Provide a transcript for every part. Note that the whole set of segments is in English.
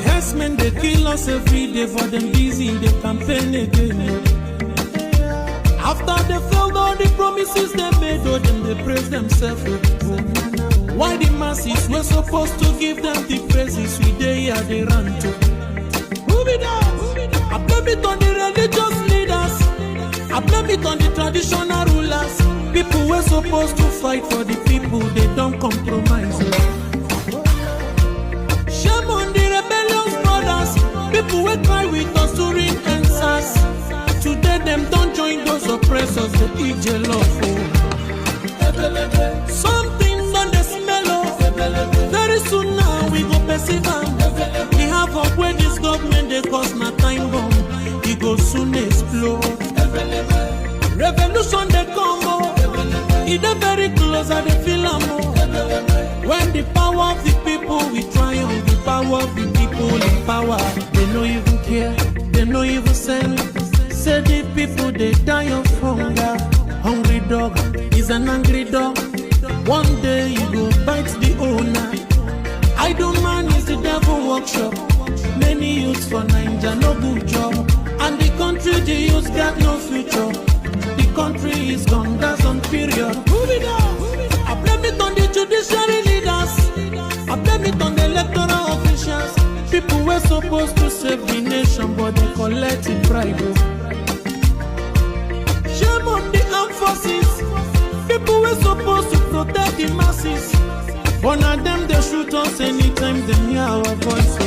Herdsmen, they kill us every day for them busy, they campaign again. After they failed all the promises they made, oh, then they praise themselves. Why the masses were supposed to give them the praises we they here they run to? Move it down. I blame it on the religious leaders. I blame it on the traditional rulers. People were supposed to fight for the people, they don't compromise. Shame on the rebellious brothers. People will cry with us during answers. Today them don't join those oppressors, they eat your love. Something on the smell of. Very soon now we go perceive them. We have up where this government they cause my time bomb. It go soon explode. Revolution they come. It is very close and they feel more. When the power of the people we triumph, the power of the people in power. They no even care, they no even send. Say the people they die of hunger. Hungry dog is an angry dog. One day you go bite the owner. Idle man is the devil workshop. Many youths for Nigeria no good job. And the country the youths got no future. The country is gone, that's on period. Move it down. I blame it on the judiciary leaders. I blame it on the electoral officials. People were supposed to save the nation, but they collected bribe. Shame on the armed forces. People were supposed to protect the masses. One of them they shoot us anytime they hear our voice.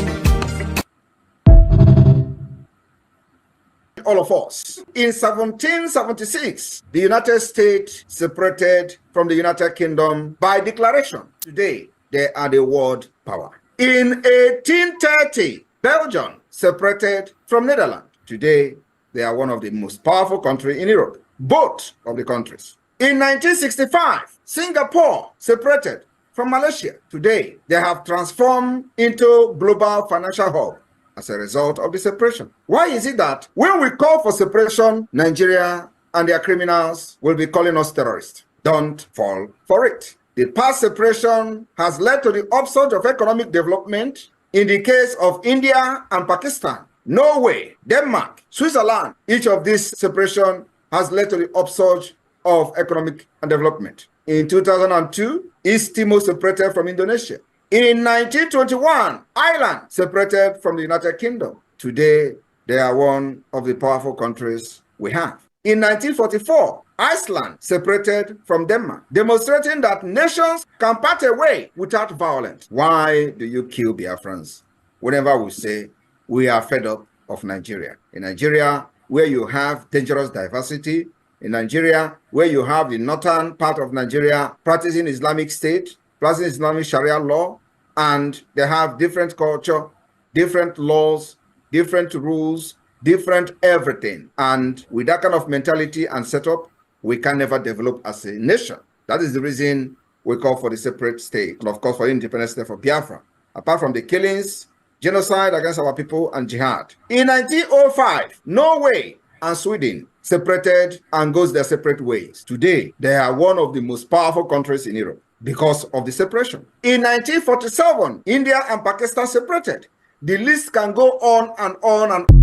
All of us. In 1776, the United States separated from the United Kingdom by declaration. Today, they are the world power. In 1830, Belgium separated from Netherlands. Today, they are one of the most powerful countries in Europe. Both of the countries. In 1965, Singapore separated from Malaysia. Today, they have transformed into global financial hub as a result of the separation. Why is it that when we call for separation, Nigeria and their criminals will be calling us terrorists? Don't fall for it. The past separation has led to the upsurge of economic development in the case of India and Pakistan, Norway, Denmark, Switzerland. Each of these separation has led to the upsurge of economic and development. In 2002, East Timor separated from Indonesia. In 1921, Ireland separated from the United Kingdom. Today, they are one of the powerful countries we have. In 1944, Iceland separated from Denmark, demonstrating that nations can part away without violence. Why do you kill Biafrans? Whenever we say we are fed up of Nigeria. In Nigeria, where you have dangerous diversity, in Nigeria, where you have the northern part of Nigeria practicing Islamic State, practicing Islamic Sharia law, and they have different culture, different laws, different rules, different everything. And with that kind of mentality and setup, we can never develop as a nation. That is the reason we call for the separate state, and of course for the independent state for Biafra. Apart from the killings, genocide against our people, and jihad. In 1905, Norway and Sweden separated and goes their separate ways. Today, they are one of the most powerful countries in Europe because of the separation. In 1947, India and Pakistan separated. The list can go on and on and on.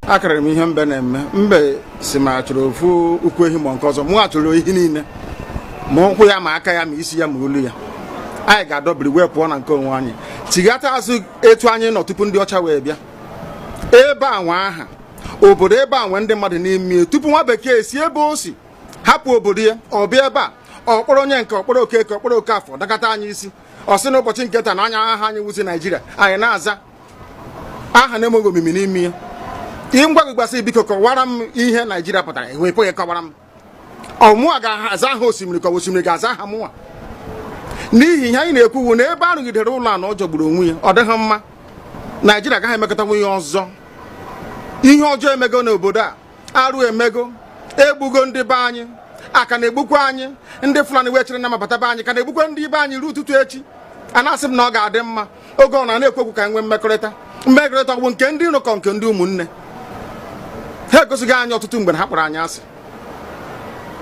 Akara m ihe mbe na-eme mbe si ma achọrọ ofu ukwu ehi ma nke ọzọ mụ achọrọ ihe niile ma ụkwụ ya ma aka ya ma isi ya ma olu ya anyị ga-adọbiri wee pụọ na nke onwe anyị tigata azụ etu anyị nọ tupu ndị ọcha wee bịa ebe a nwa aha obodo ebe a nwe ndị mmadụ n'ime tupu nwa bekee si ebe o si hapụ obodo ya ọ bịa ebe a ọkpọrọ onye nke ọkpọrọ okeke ọkpọrọ okafọ dakata anyị isi ọ sị n'ụbọchị nke taa na anya aha anyị wuzi Naijiria anyị na-aza aha na-emeghị omimi n'ime ya ngwa gị gbasị biko kọwara m ihe Naijiria pụtara enwepụ ya kọwara m ọmụa ga-aza aha osimiri ka osimiri ga-aza aha mụnwa n'ihi ihe anyị na-ekwuwu na ebe arụgidere ụlọ a na ọ jọgburu onwe ya ọ dịghị mma Naijiria agaghị emekọtanwu ihe ọzọ ihe ọjọọ emego n'obodo a arụ emego egbugo ndị be anyị aka na-egbukwa anyị ndị Fulani wee chere na mabata be anyị ka na-egbukwa ndị ibe anyị ruo ụtụtụ echi a na-asị m na ọ ga-adị mma oge ọ na-ekwekwu ka nwee mmekọrịta bụ nke ndị ụnụkọ nke ndị ụmụnne ha egosighị anyị ọtụtụ mgbe ha kpọrọ anyị asị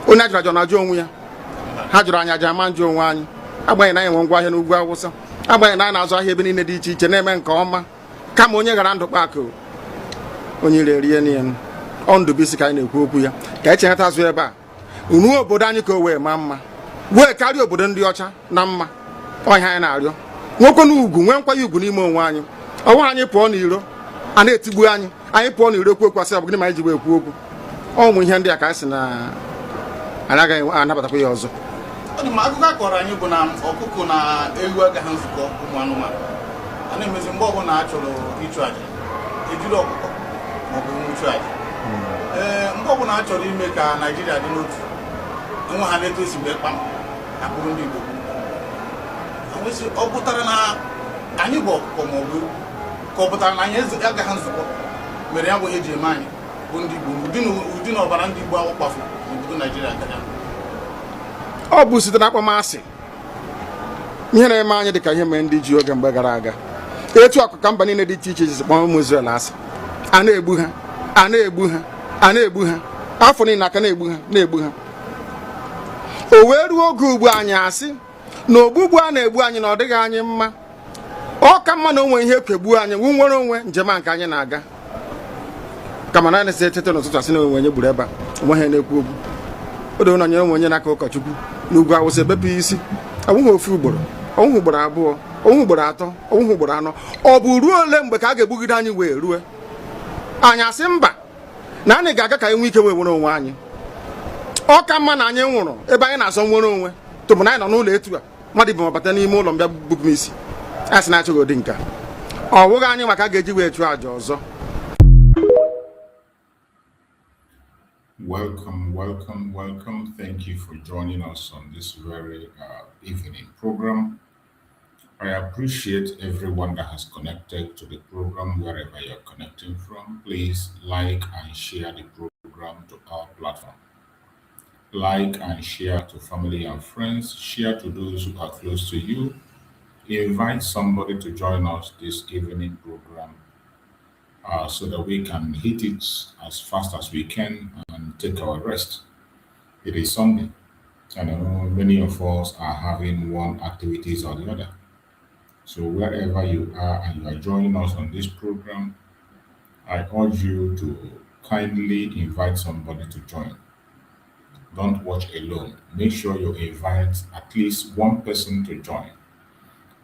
onye ajụrụ ajụ na-ajụ onwe ya ha jụrụ anyị aja ama njụ onwe anyị agbanyeghị na anyị nwe ngwa ahịa n'ugwu Awụsa agbanyeghị na anyị na-azụ ahịa ebe niile dị iche iche na-eme nke ọma kama onye gara ndụ kpakụ onye rie niile ọ Ndụbụisi ka anyị na-ekwu okwu ya ka echehata azụ ebe a ruo obodo anyị ka o wee maa mma wee karịa obodo ndị ọcha na mma ọhịa anyị na-arịọ nwekwe na ugwu nwee nkwanye ugwu n'ime onwe anyị ọnwa anyị pụọ n'iro a na-etigbu anyị pụọ n'iro okwu okwu asị ọ bụ gịnị ma anyị ji wee ekwu okwu ọnwụ ihe ndị a ka anyị si na anyị agaghị anabatakwa ya ọzọ. Akụkọ a kọrọ anyị bụ na ọkụkọ na ewu agaghị nzukọ ụmụ anụmanụ a na-emezi mgbe ọbụla a chọrọ ịchụ aja ejiri ọkụkọ maọbụ nwụchụ aja mgbe ọbụla a chọrọ ime ka Naijiria dị n'otu enwe ha na-eto esi wee kpam akpụrụ ndị Igbo ọ pụtara na anyị bụ ọkụkọ maọbụ ewu ka ọ pụtara na anyị agaghị nzukọ mere ya bụ ihe eji eme anyị bụ ndị Igbo ụdị na ọbara ndị Igbo ahụ kpafu n'obodo Naijiria gaja ọ bụ site na akpọmasị ihe na-eme anyị dị ka ihe mere ndị ji oge mgbe gara aga etu akụ ka mba niile dị iche iche ji kpọọ ụmụ Izrel asị a na-egbu ha a na-egbu ha a na-egbu ha afọ niile aka na-egbu ha o wee ruo oge ugbu anyị asị na ogbugbu a na-egbu anyị na ọ dịghị anyị mma ọ ka mma na onwe ihe kwegbuo anyị nwu nwere onwe njem a nke anyị na-aga kama na na-esi etete n'ụtụtụ asị na onwe onye gburu ebe a onwe ha na-ekwu okwu o doo na onye onwe onye n'aka ụkọchukwu n'ugwu Awụsa ebepụ isi ọnwụghị ofu ugboro ọnwụghị ugboro abụọ ọnwụghị ugboro atọ ọnwụghị ugboro anọ ọ bụ ruo ole mgbe ka a ga-egbugide anyị wee rue anyị asị mba na anyị ga-aga ka anyị nwee ike wee nwere onwe anyị ọ ka mma na anyị nwụrụ ebe anyị na-azọ nwere onwe tụbụ na anyị nọ n'ụlọ etu a mmadụ ibe mabata n'ime ụlọ mbịa bupụ m isi a sị na-achọghị ụdị nka ọ bụghị anyị maka a ga-eji wee chụọ àjà ọzọ. Welcome. Thank you for joining us on this very evening program. I appreciate everyone that has connected to the program wherever you're connecting from. Please like and share the program to our platform. Like and share to family and friends. Share to those who are close to you. Invite somebody to join us this evening program so that we can hit it as fast as we can and take our rest. It is Sunday. I know many of us are having one activities or the other. So wherever you are and you are joining us on this program, I urge you to kindly invite somebody to join. Don't watch alone. Make sure you invite at least one person to join.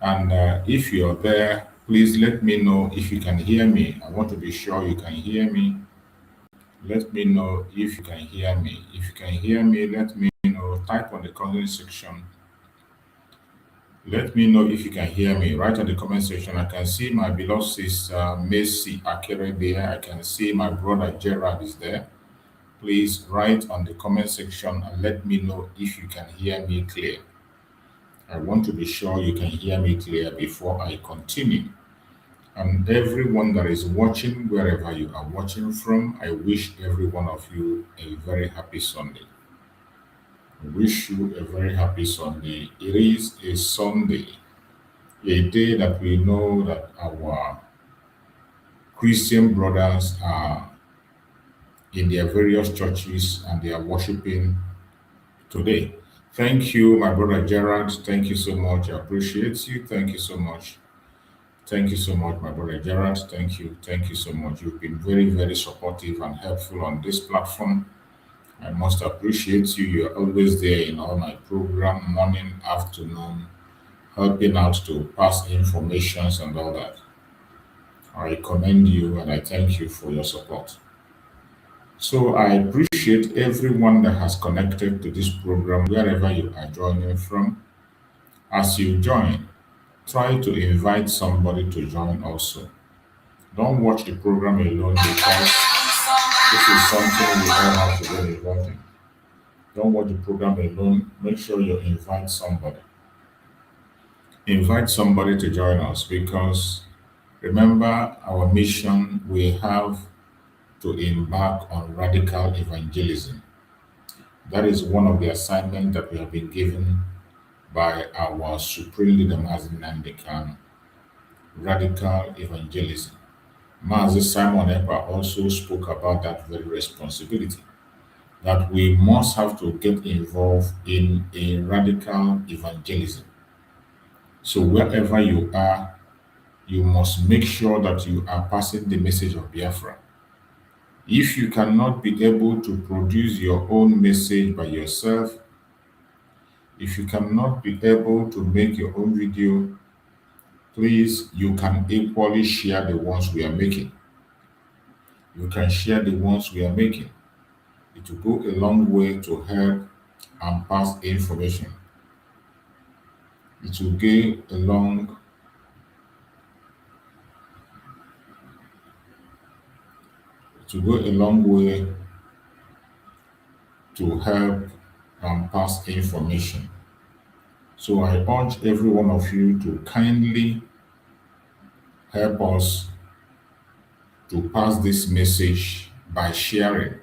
And if you're there, please let me know if you can hear me. I want to be sure you can hear me. Let me know if you can hear me. If you can hear me, let me know. Type on the comment section. Let me know if you can hear me. Write on the comment section. I can see my beloved sister Macy Akere there. I can see my brother Gerard is there. Please write on the comment section and let me know if you can hear me clear. I want to be sure you can hear me clear before I continue. And everyone that is watching, wherever you are watching from, I wish every one of you a very happy Sunday. I wish you a very happy Sunday. It is a Sunday, a day that we know that our Christian brothers are in their various churches and they are worshiping today. Thank you, my brother Gerard. Thank you so much. I appreciate you. Thank you so much. Thank you so much, my brother Gerard. Thank you. Thank you so much. You've been very, very supportive and helpful on this platform. I must appreciate you. You're always there in all my program, morning, afternoon, helping out to pass informations and all that. I commend you and I thank you for your support. So I appreciate everyone that has connected to this program, wherever you are joining from. As you join, try to invite somebody to join also. Don't watch the program alone because this is something we all have to get involved in. Don't watch the program alone. Make sure you invite somebody. Invite somebody to join us because remember our mission, we have to embark on radical evangelism. That is one of the assignments that we have been given by our Supreme Leader Mazi Nnamdi Kanu. Radical evangelism. Mazi Simon Ekpa also spoke about that very responsibility. that we must have to get involved in a radical evangelism. So wherever you are, you must make sure that you are passing the message of Biafra. If you cannot be able to produce your own message by yourself, if you cannot be able to make your own video, please, you can equally share the ones we are making. You can share the ones we are making. It will go a long way to help and pass information. It will go a long way to help and pass information. So I urge every one of you to kindly help us to pass this message by sharing.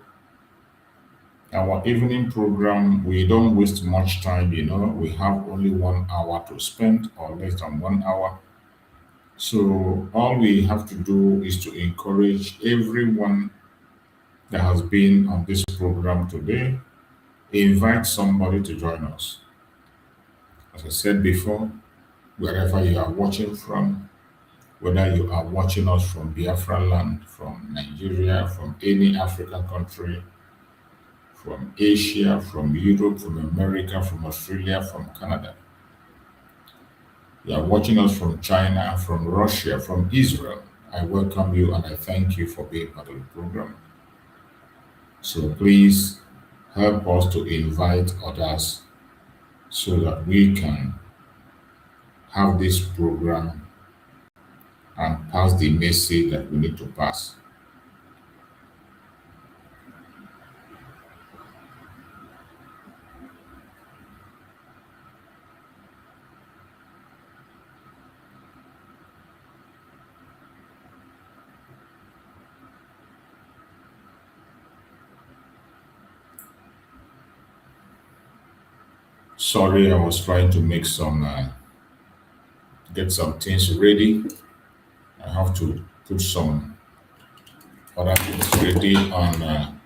Our evening program, we don't waste much time, we have only 1 hour to spend or less than 1 hour. So all we have to do is to encourage everyone that has been on this program today, invite somebody to join us. As I said before, wherever you are watching from, whether you are watching us from Biafra land, from Nigeria, from any African country, from Asia, from Europe, from America, from Australia, from Canada. You are watching us from China, from Russia, from Israel. I welcome you and I thank you for being part of the program. So please help us to invite others so that we can have this program and pass the message that we need to pass. Sorry, I was trying to make get some things ready. I have to put some other things ready on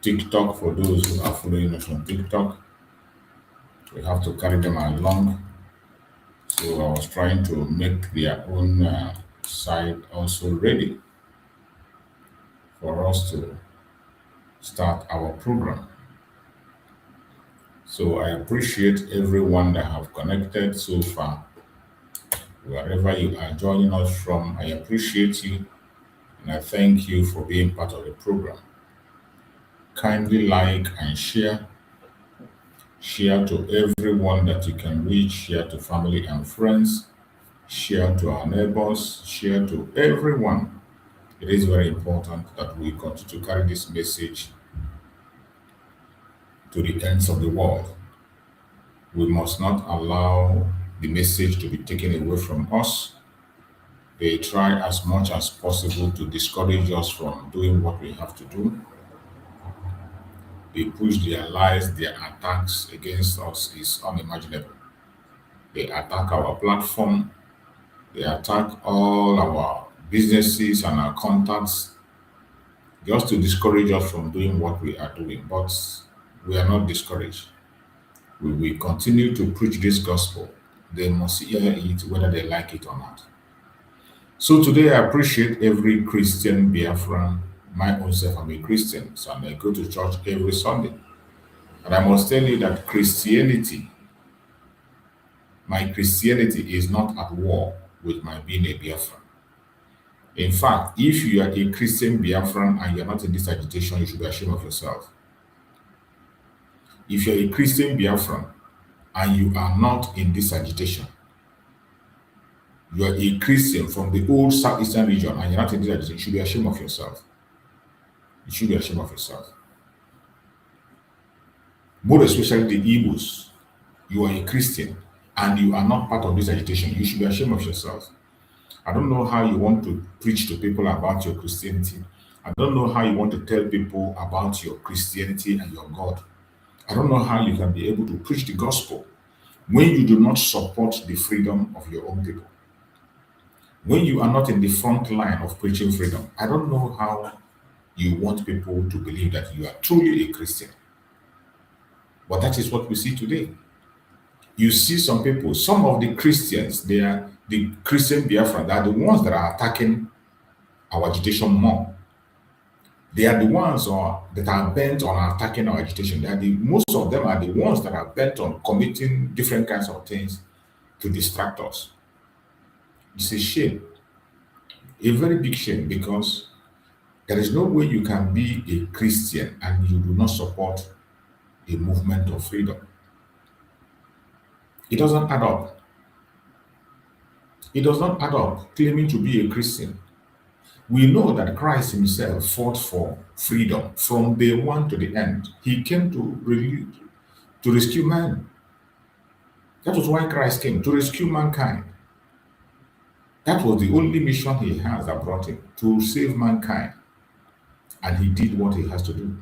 TikTok for those who are following us on TikTok. We have to carry them along. So I was trying to make their own site also ready for us to start our program. So I appreciate everyone that have connected so far. Wherever you are joining us from, I appreciate you and I thank you for being part of the program. Kindly like and share. Share to everyone that you can reach. Share to family and friends. Share to our neighbors. Share to everyone. It is very important that we continue to carry this message to the ends of the world. We must not allow the message to be taken away from us. They try as much as possible to discourage us from doing what we have to do. They push their lies, their attacks against us is unimaginable. They attack our platform, they attack all our businesses and our contacts just to discourage us from doing what we are doing. But we are not discouraged. We will continue to preach this gospel. They must hear it whether they like it or not. So today I appreciate every Christian Biafran. My own self, I'm a Christian, so I go to church every Sunday. And I must tell you that my Christianity is not at war with my being a Biafran. In fact, if you are a Christian Biafran and you're not in this agitation, you should be ashamed of yourself. If you're a Christian Biafran and you are not in this agitation, you are a Christian from the old southeastern region and you're not in this agitation, you should be ashamed of yourself. You should be ashamed of yourself. More especially the Igbos, you are a Christian and you are not part of this agitation, you should be ashamed of yourself. I don't know how you want to preach to people about your Christianity. I don't know how you want to tell people about your Christianity and your God. I don't know how you can be able to preach the gospel when you do not support the freedom of your own people. When you are not in the front line of preaching freedom, I don't know how You want people to believe that you are truly a Christian. But that is what we see today. You see some people, some of the Christians, they are the Christian Biafra, they are the ones that are attacking our agitation more. They are the ones that are bent on attacking our agitation. Most of them are the ones that are bent on committing different kinds of things to distract us. It's a shame, a very big shame, because there is no way you can be a Christian and you do not support a movement of freedom. It doesn't add up. It does not add up claiming to be a Christian. We know that Christ himself fought for freedom from day one to the end. He came to rescue man. That was why Christ came, to rescue mankind. That was the only mission he has that brought him, to save mankind. And he did what he has to do.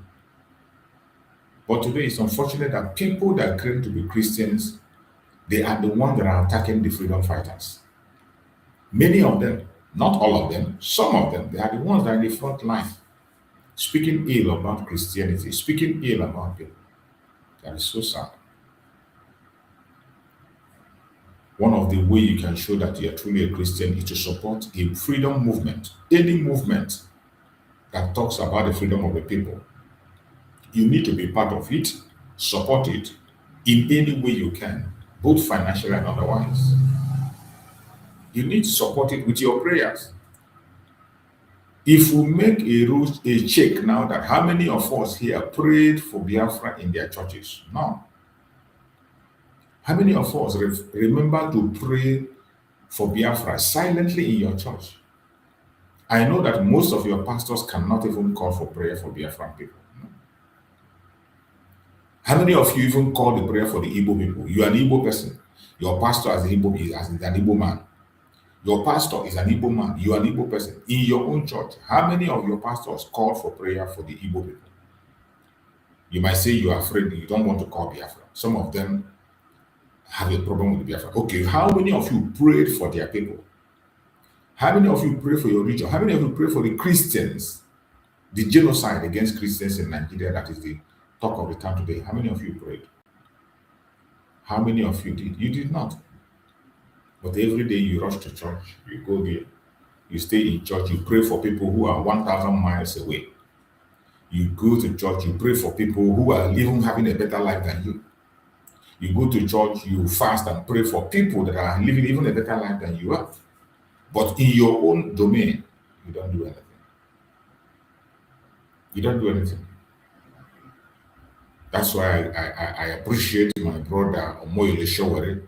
But today it's unfortunate that people that claim to be Christians, they are the ones that are attacking the freedom fighters. Many of them, not all of them, some of them, they are the ones that are in the front line, speaking ill about Christianity, speaking ill about people. That is so sad. One of the ways you can show that you are truly a Christian is to support a freedom movement, any movement that talks about the freedom of the people. You need to be part of it, support it in any way you can, both financially and otherwise. You need to support it with your prayers. If we make a check now that how many of us here prayed for Biafra in their churches? No. How many of us remember to pray for Biafra silently in your church? I know that most of your pastors cannot even call for prayer for Biafran people. No. How many of you even call the prayer for the Igbo people? You are an Igbo person. Your pastor is an Igbo man. Your pastor is an Igbo man. You are an Igbo person. In your own church, how many of your pastors call for prayer for the Igbo people? You might say you are afraid, you don't want to call Biafra. Some of them have a problem with Biafra. Okay, how many of you prayed for their people? How many of you pray for your region? How many of you pray for the Christians? The genocide against Christians in Nigeria, that is the talk of the town today. How many of you prayed? How many of you did? You did not. But every day you rush to church, you go there, you stay in church, you pray for people who are 1,000 miles away. You go to church, you pray for people who are even having a better life than you. You go to church, you fast and pray for people that are living even a better life than you are. But in your own domain, you don't do anything. You don't do anything. That's why I appreciate my brother Omoyele Showere.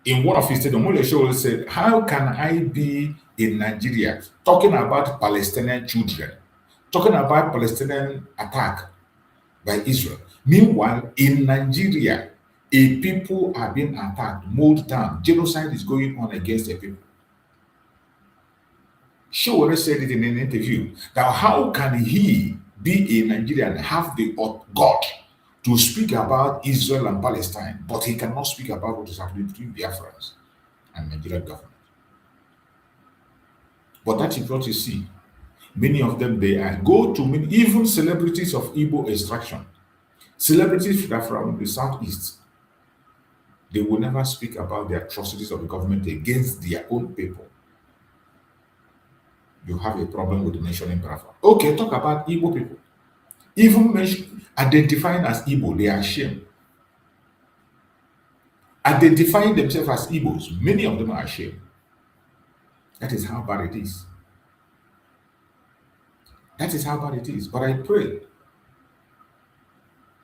In one of his statements, Omoyele Showere said, how can I be in Nigeria talking about Palestinian children, talking about Palestinian attack by Israel? Meanwhile, in Nigeria, a people are being attacked, mowed down. Genocide is going on against a people. Showere said it in an interview that how can he be a Nigerian and have the God to speak about Israel and Palestine, but he cannot speak about what is happening between Biafrans and Nigerian government. But that is what you see. Many of them, they are go to even celebrities of Igbo extraction, celebrities that are from the southeast. They will never speak about the atrocities of the government against their own people. You have a problem with the nation in Biafra. Okay, talk about Igbo people. Even identifying as Igbo, they are ashamed. Identifying themselves as Igbos, many of them are ashamed. That is how bad it is. That is how bad it is. But I pray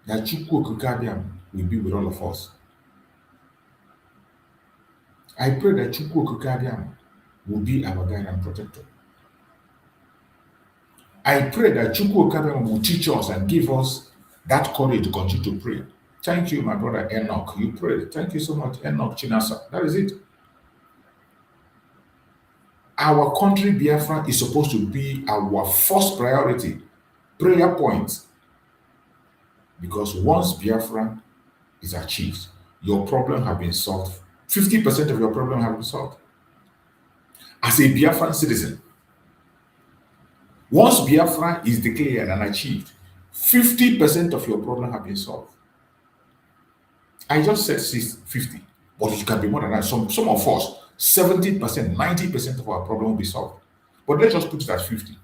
that Chukwu Okike will be with all of us. I pray that Chukwu Okike will be our guide and protector. I pray that Chukwu Okike will teach us and give us that courage to continue to pray. Thank you, my brother Enoch. You prayed. Thank you so much, Enoch Chinasa. That is it. Our country, Biafra, is supposed to be our first priority, prayer point. Because once Biafra is achieved, your problem has been solved. 50% of your problem has been solved. As a Biafran citizen, Once Biafra is declared and achieved, 50% of your problem have been solved. I just said 50, but it can be more than that. Some of us, 70%, 90% of our problem will be solved. But let's just put it at 50.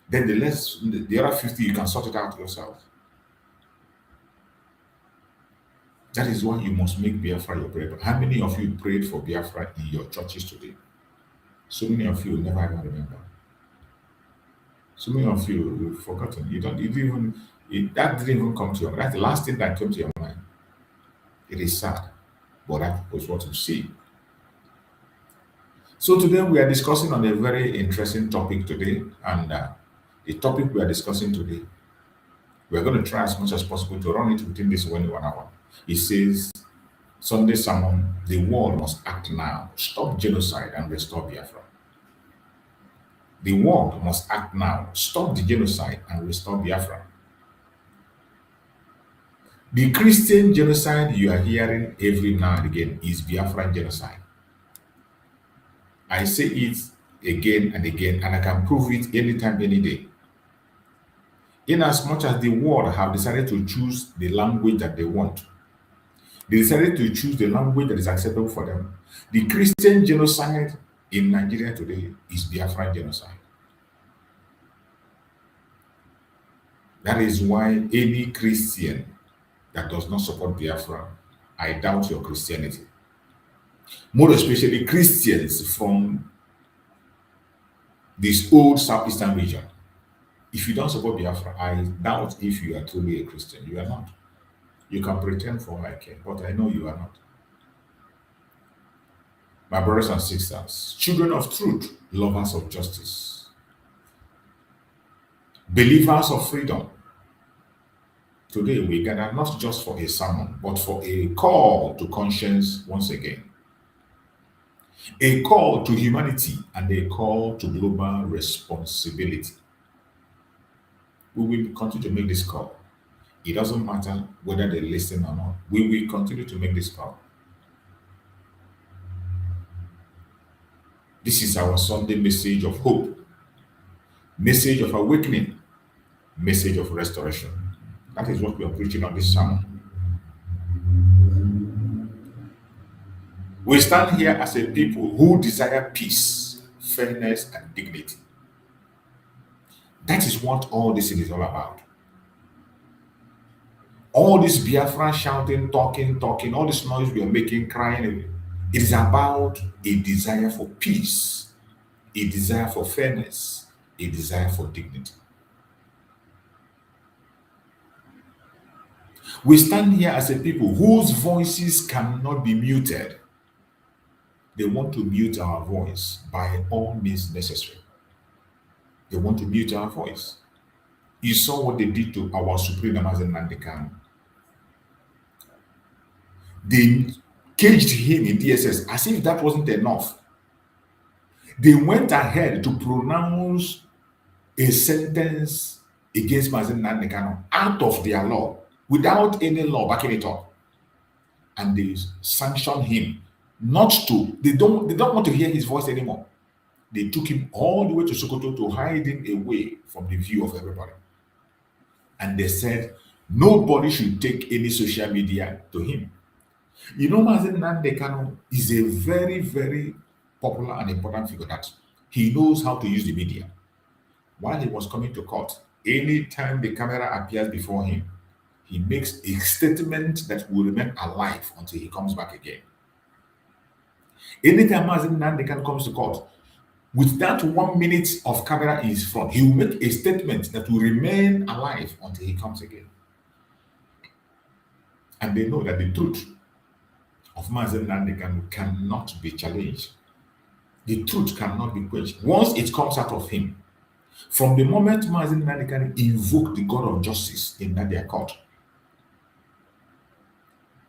Then the other 50, you can sort it out yourself. That is why you must make Biafra your prayer. How many of you prayed for Biafra in your churches today? So many of you never even remember. So many of you you've forgotten. That didn't even come to your mind. That's the last thing that came to your mind. It is sad, but that was what you see. So today we are discussing on a very interesting topic today, and the topic we are discussing today, we are going to try as much as possible to run it within this 1 hour. It says, Sunday sermon, the world must act now, stop genocide and restore Biafra. The world must act now, stop the genocide and restore Biafra. The Christian genocide you are hearing every now and again is Biafran genocide. I say it again and again, and I can prove it anytime, any day. In as much as the world have decided to choose the language that they want, they decided to choose the language that is acceptable for them. The Christian genocide in Nigeria today is Biafran genocide. That is why any Christian that does not support Biafra, I doubt your Christianity. More especially Christians from this old Southeastern region. If you don't support Biafra, I doubt if you are truly a Christian. You are not. You can pretend for all I care, but I know you are not. My brothers and sisters, children of truth, lovers of justice, believers of freedom, today we gather not just for a sermon, but for a call to conscience once again. A call to humanity and a call to global responsibility. We will continue to make this call. It doesn't matter whether they listen or not. We will continue to make this call. This is our Sunday message of hope, message of awakening, message of restoration. That is what we are preaching on this sermon. We stand here as a people who desire peace, fairness, and dignity. That is what all this is all about. All this Biafra shouting, talking, all this noise we are making, crying, it is about a desire for peace, a desire for fairness, a desire for dignity. We stand here as a people whose voices cannot be muted. They want to mute our voice by all means necessary. They want to mute our voice. You saw what they did to our Supreme Amazon Nandekano. They caged him in DSS as if that wasn't enough. They went ahead to pronounce a sentence against Mazen Nandekano out of their law, without any law backing it up. And they sanctioned him they don't want to hear his voice anymore. They took him all the way to Sokoto to hide him away from the view of everybody. And they said nobody should take any social media to him. You know, Mazen Nandekano is a very, very popular and important figure that he knows how to use the media. While he was coming to court, anytime the camera appears before him, he makes a statement that will remain alive until he comes back again. Anytime Mazen Nandekano comes to court, with that 1 minute of camera in his front, he will make a statement that will remain alive until he comes again. And they know that the truth of Mazen Nandekano cannot be challenged. The truth cannot be quenched. Once it comes out of him, from the moment Mazen Nandekano invoked the God of justice in Nadia court,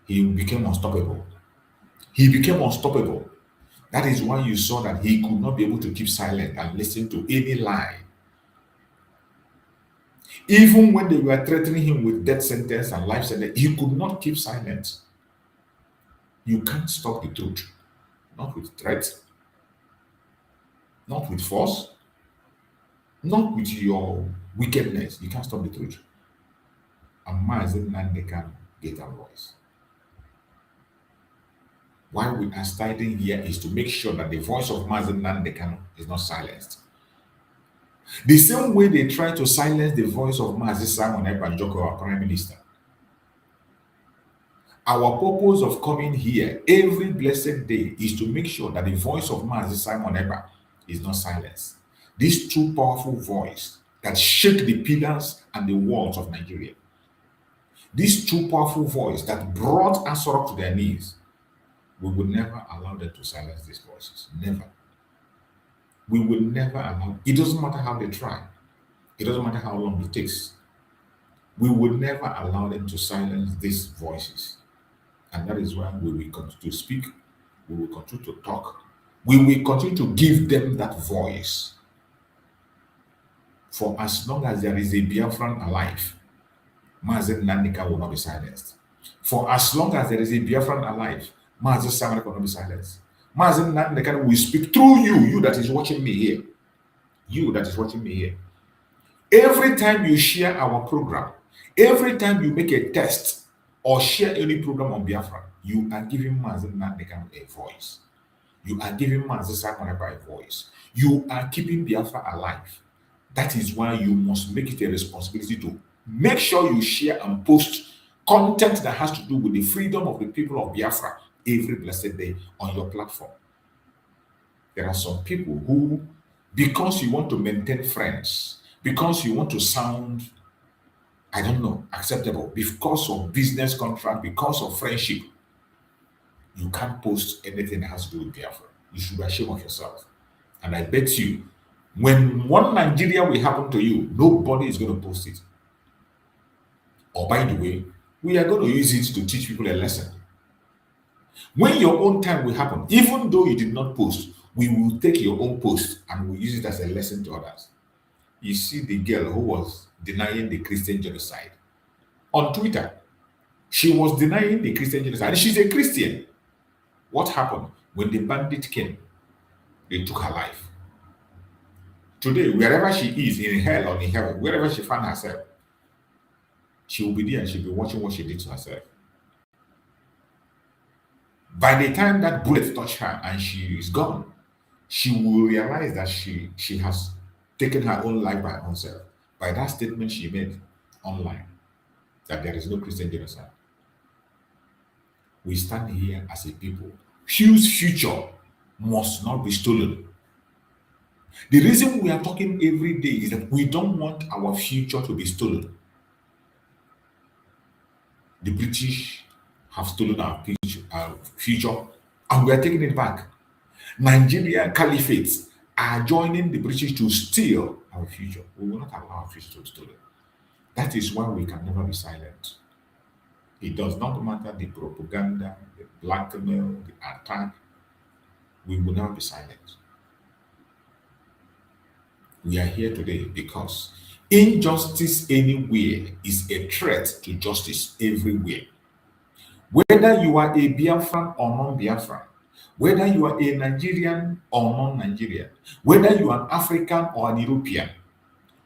he became unstoppable. He became unstoppable. That is why you saw that he could not be able to keep silent and listen to any lie. Even when they were threatening him with death sentence and life sentence, he could not keep silent. You can't stop the truth. Not with threats, not with force, Not with your wickedness. You can't stop the truth. And Mazen Nande can get a voice. Why we are standing here is to make sure that the voice of Mazen Nande is not silenced. The same way they try to silence the voice of Mazi Simon Ekpa, our Prime Minister. Our purpose of coming here every blessed day is to make sure that the voice of Mazi Simon Ekpa is not silenced. This true powerful voice that shake the pillars and the walls of Nigeria. This true powerful voice that brought Asorok to their knees. We will never allow them to silence these voices. Never. We will never allow. It doesn't matter how they try. It doesn't matter how long it takes. We will never allow them to silence these voices. And that is why we will continue to speak. We will continue to talk. We will continue to give them that voice. For as long as there is a Biafran alive, Mazen Nandika will not be silenced. For as long as there is a Biafran alive, Mazen Samarak will not be silenced. Mazen Nandika will speak through you, you that is watching me here. You that is watching me here. Every time you share our program, every time you make a test or share any program on Biafra, you are giving Mazen Nandika a voice. You are giving Mazen Samarak a voice. You are keeping Biafra alive. That is why you must make it a responsibility to make sure you share and post content that has to do with the freedom of the people of Biafra every blessed day on your platform. There are some people who, because you want to maintain friends, because you want to sound, I don't know, acceptable, because of business contract, because of friendship, you can't post anything that has to do with Biafra. You should be ashamed of yourself. And I bet you, when one Nigeria will happen to you, nobody is going to post it. Or by the way, we are going to use it to teach people a lesson. When your own time will happen, even though you did not post, we will take your own post and we'll use it as a lesson to others. You see the girl who was denying the Christian genocide on Twitter. She was denying the Christian genocide. And she's a Christian. What happened? When the bandit came, they took her life. Today, wherever she is, in hell or in heaven, wherever she found herself, she will be there and she'll be watching what she did to herself. By the time that bullet touched her and she is gone, she will realize that she has taken her own life by herself. By that statement she made online, that there is no Christian genocide. We stand here as a people whose future must not be stolen. The reason we are talking every day is that we don't want our future to be stolen. The British have stolen our future, and we are taking it back. Nigerian caliphates are joining the British to steal our future. We will not allow our future to be stolen. That is why we can never be silent. It does not matter the propaganda, the blackmail, the attack. We will never be silent. We are here today because injustice anywhere is a threat to justice everywhere. Whether you are a Biafran or non-Biafran, whether you are a Nigerian or non-Nigerian, whether you are an African or an European,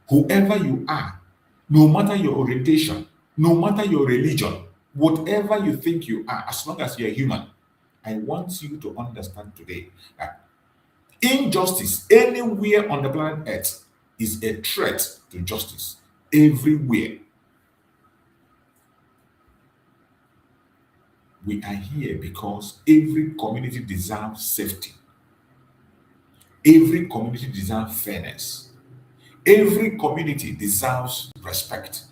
whoever you are, no matter your orientation, no matter your religion, whatever you think you are, as long as you are human, I want you to understand today that injustice anywhere on the planet Earth is a threat to justice everywhere. We are here because every community deserves safety. Every community deserves fairness. Every community deserves respect.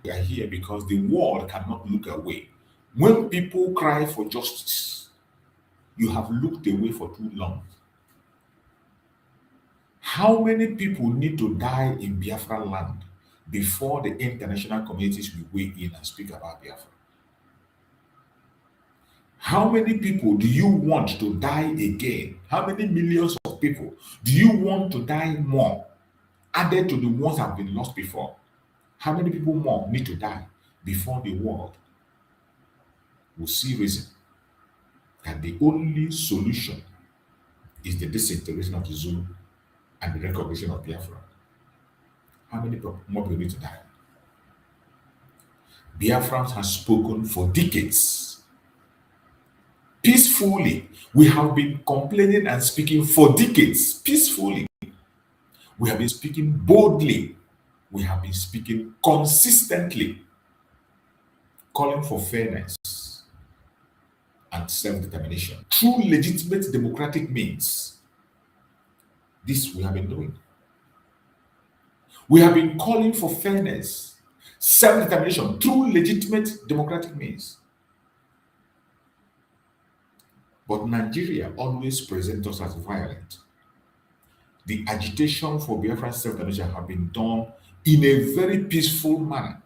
We are here because the world cannot look away. When people cry for justice, you have looked away for too long. How many people need to die in Biafra land before the international communities will weigh in and speak about Biafra? How many people do you want to die again? How many millions of people do you want to die more, added to the ones that have been lost before? How many people more need to die before the world will see reason that the only solution is the disintegration of the Zulu and the recognition of Biafra, how many more people need to die? Biafrans have spoken for decades. Peacefully, we have been complaining and speaking for decades. Peacefully, we have been speaking boldly. We have been speaking consistently, calling for fairness and self-determination through legitimate democratic means. This we have been doing. We have been calling for fairness, self-determination through legitimate democratic means. But Nigeria always presents us as violent. The agitation for Biafran self-determination have been done in a very peaceful manner,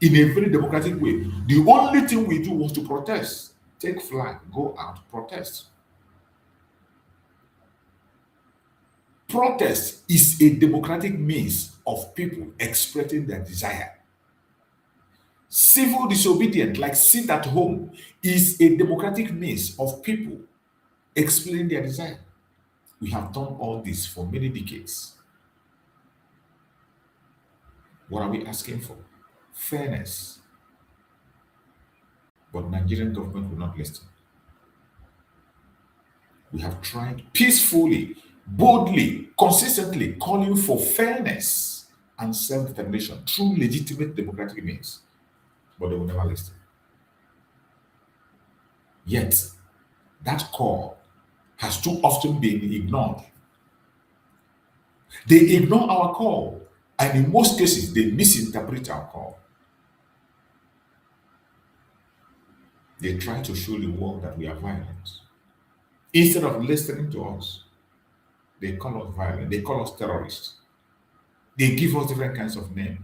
in a very democratic way. The only thing we do was to protest, take flag, go out, protest. Protest is a democratic means of people expressing their desire. Civil disobedience, like sit at home, is a democratic means of people explaining their desire. We have done all this for many decades. What are we asking for? Fairness. But Nigerian government will not listen. We have tried peacefully, boldly, consistently calling for fairness and self-determination through legitimate democratic means, but they will never listen. Yet, that call has too often been ignored. They ignore our call, and in most cases, they misinterpret our call. They try to show the world that we are violent. Instead of listening to us, they call us violent. They call us terrorists. They give us different kinds of names.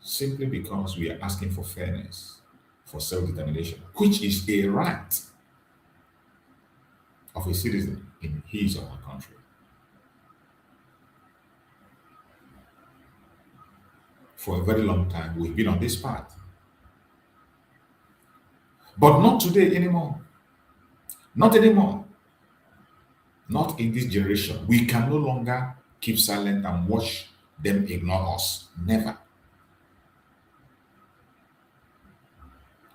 Simply because we are asking for fairness, for self-determination, which is a right of a citizen in his or her country. For a very long time, we've been on this path. But not today anymore. Not anymore. Not in this generation. We can no longer keep silent and watch them ignore us. Never.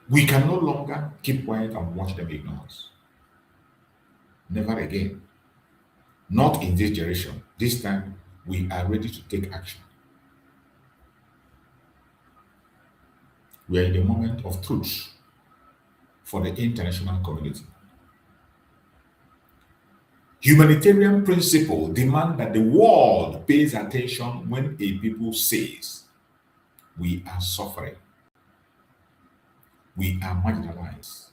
We can no longer keep quiet and watch them ignore us. Never again. Not in this generation. This time, we are ready to take action. We are in the moment of truth for the international community. Humanitarian principle demand that the world pays attention when a people says, we are suffering, we are marginalized,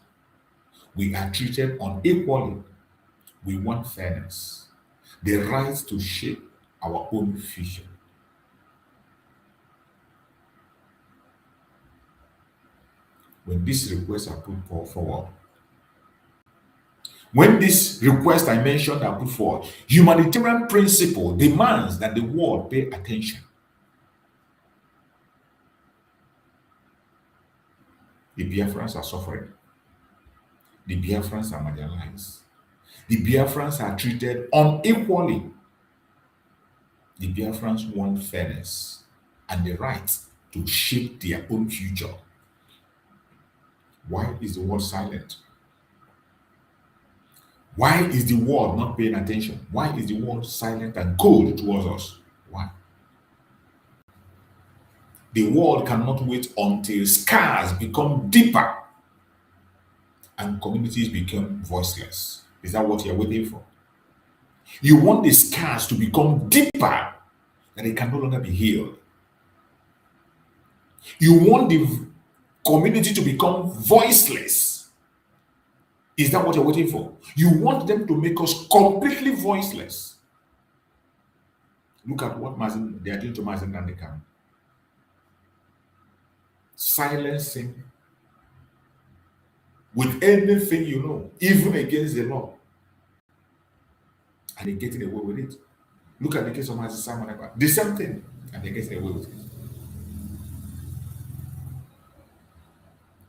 we are treated unequally, we want fairness, the right to shape our own future. When these requests are put forward, when these requests I mentioned are put forward, humanitarian principle demands that the world pay attention. The Biafrans are suffering. The Biafrans are marginalized. The Biafrans are treated unequally. The Biafrans want fairness and the right to shape their own future. Why is the world silent? Why is the world not paying attention? Why is the world silent and cold towards us? Why? The world cannot wait until scars become deeper and communities become voiceless. Is that what you're waiting for? You want the scars to become deeper, that they can no longer be healed. You want the community to become voiceless. Is that what you're waiting for? You want them to make us completely voiceless. Look at what they are doing to Mazen Nandekam. Silencing with anything you know, even against the law. And they're getting away with it. Look at the case of Mazen Simon. The same thing, and they're getting away with it.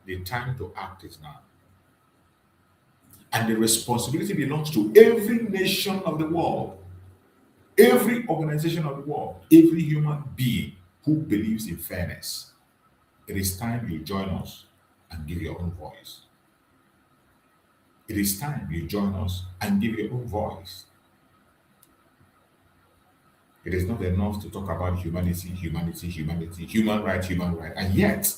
The time to act is now. And the responsibility belongs to every nation of the world, every organization of the world, every human being who believes in fairness. It is time you join us and give your own voice. It is time you join us and give your own voice. It is not enough to talk about humanity, human right, and yet,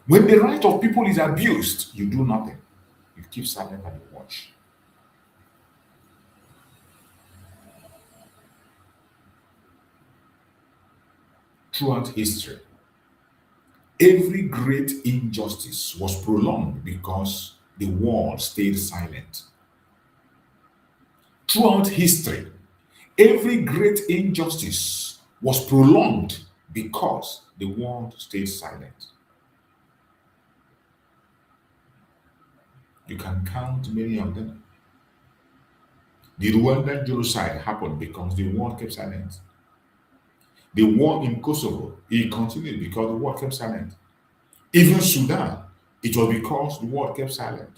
when the right of people is abused, you do nothing. You keep silent and you watch. Throughout history, every great injustice was prolonged because the world stayed silent. Throughout history, every great injustice was prolonged because the world stayed silent. You can count many of them. The Rwandan genocide happened because the world kept silent. The war in Kosovo, it continued because the world kept silent. Even Sudan, it was because the world kept silent.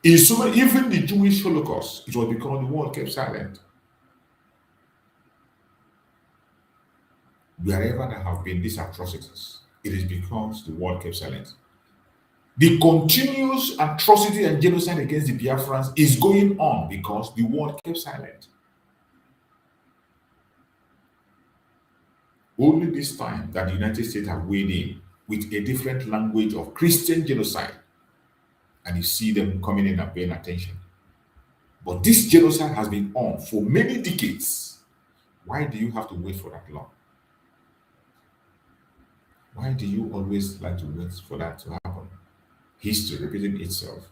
Even the Jewish Holocaust, it was because the world kept silent. Wherever there have been these atrocities, it is because the world kept silent. The continuous atrocity and genocide against the Biafrans is going on because the world kept silent. Only this time that the United States have weighed in with a different language of Christian genocide, and you see them coming in and paying attention. But this genocide has been on for many decades. Why do you have to wait for that long? Why do you always like to wait for that to happen? History repeating itself.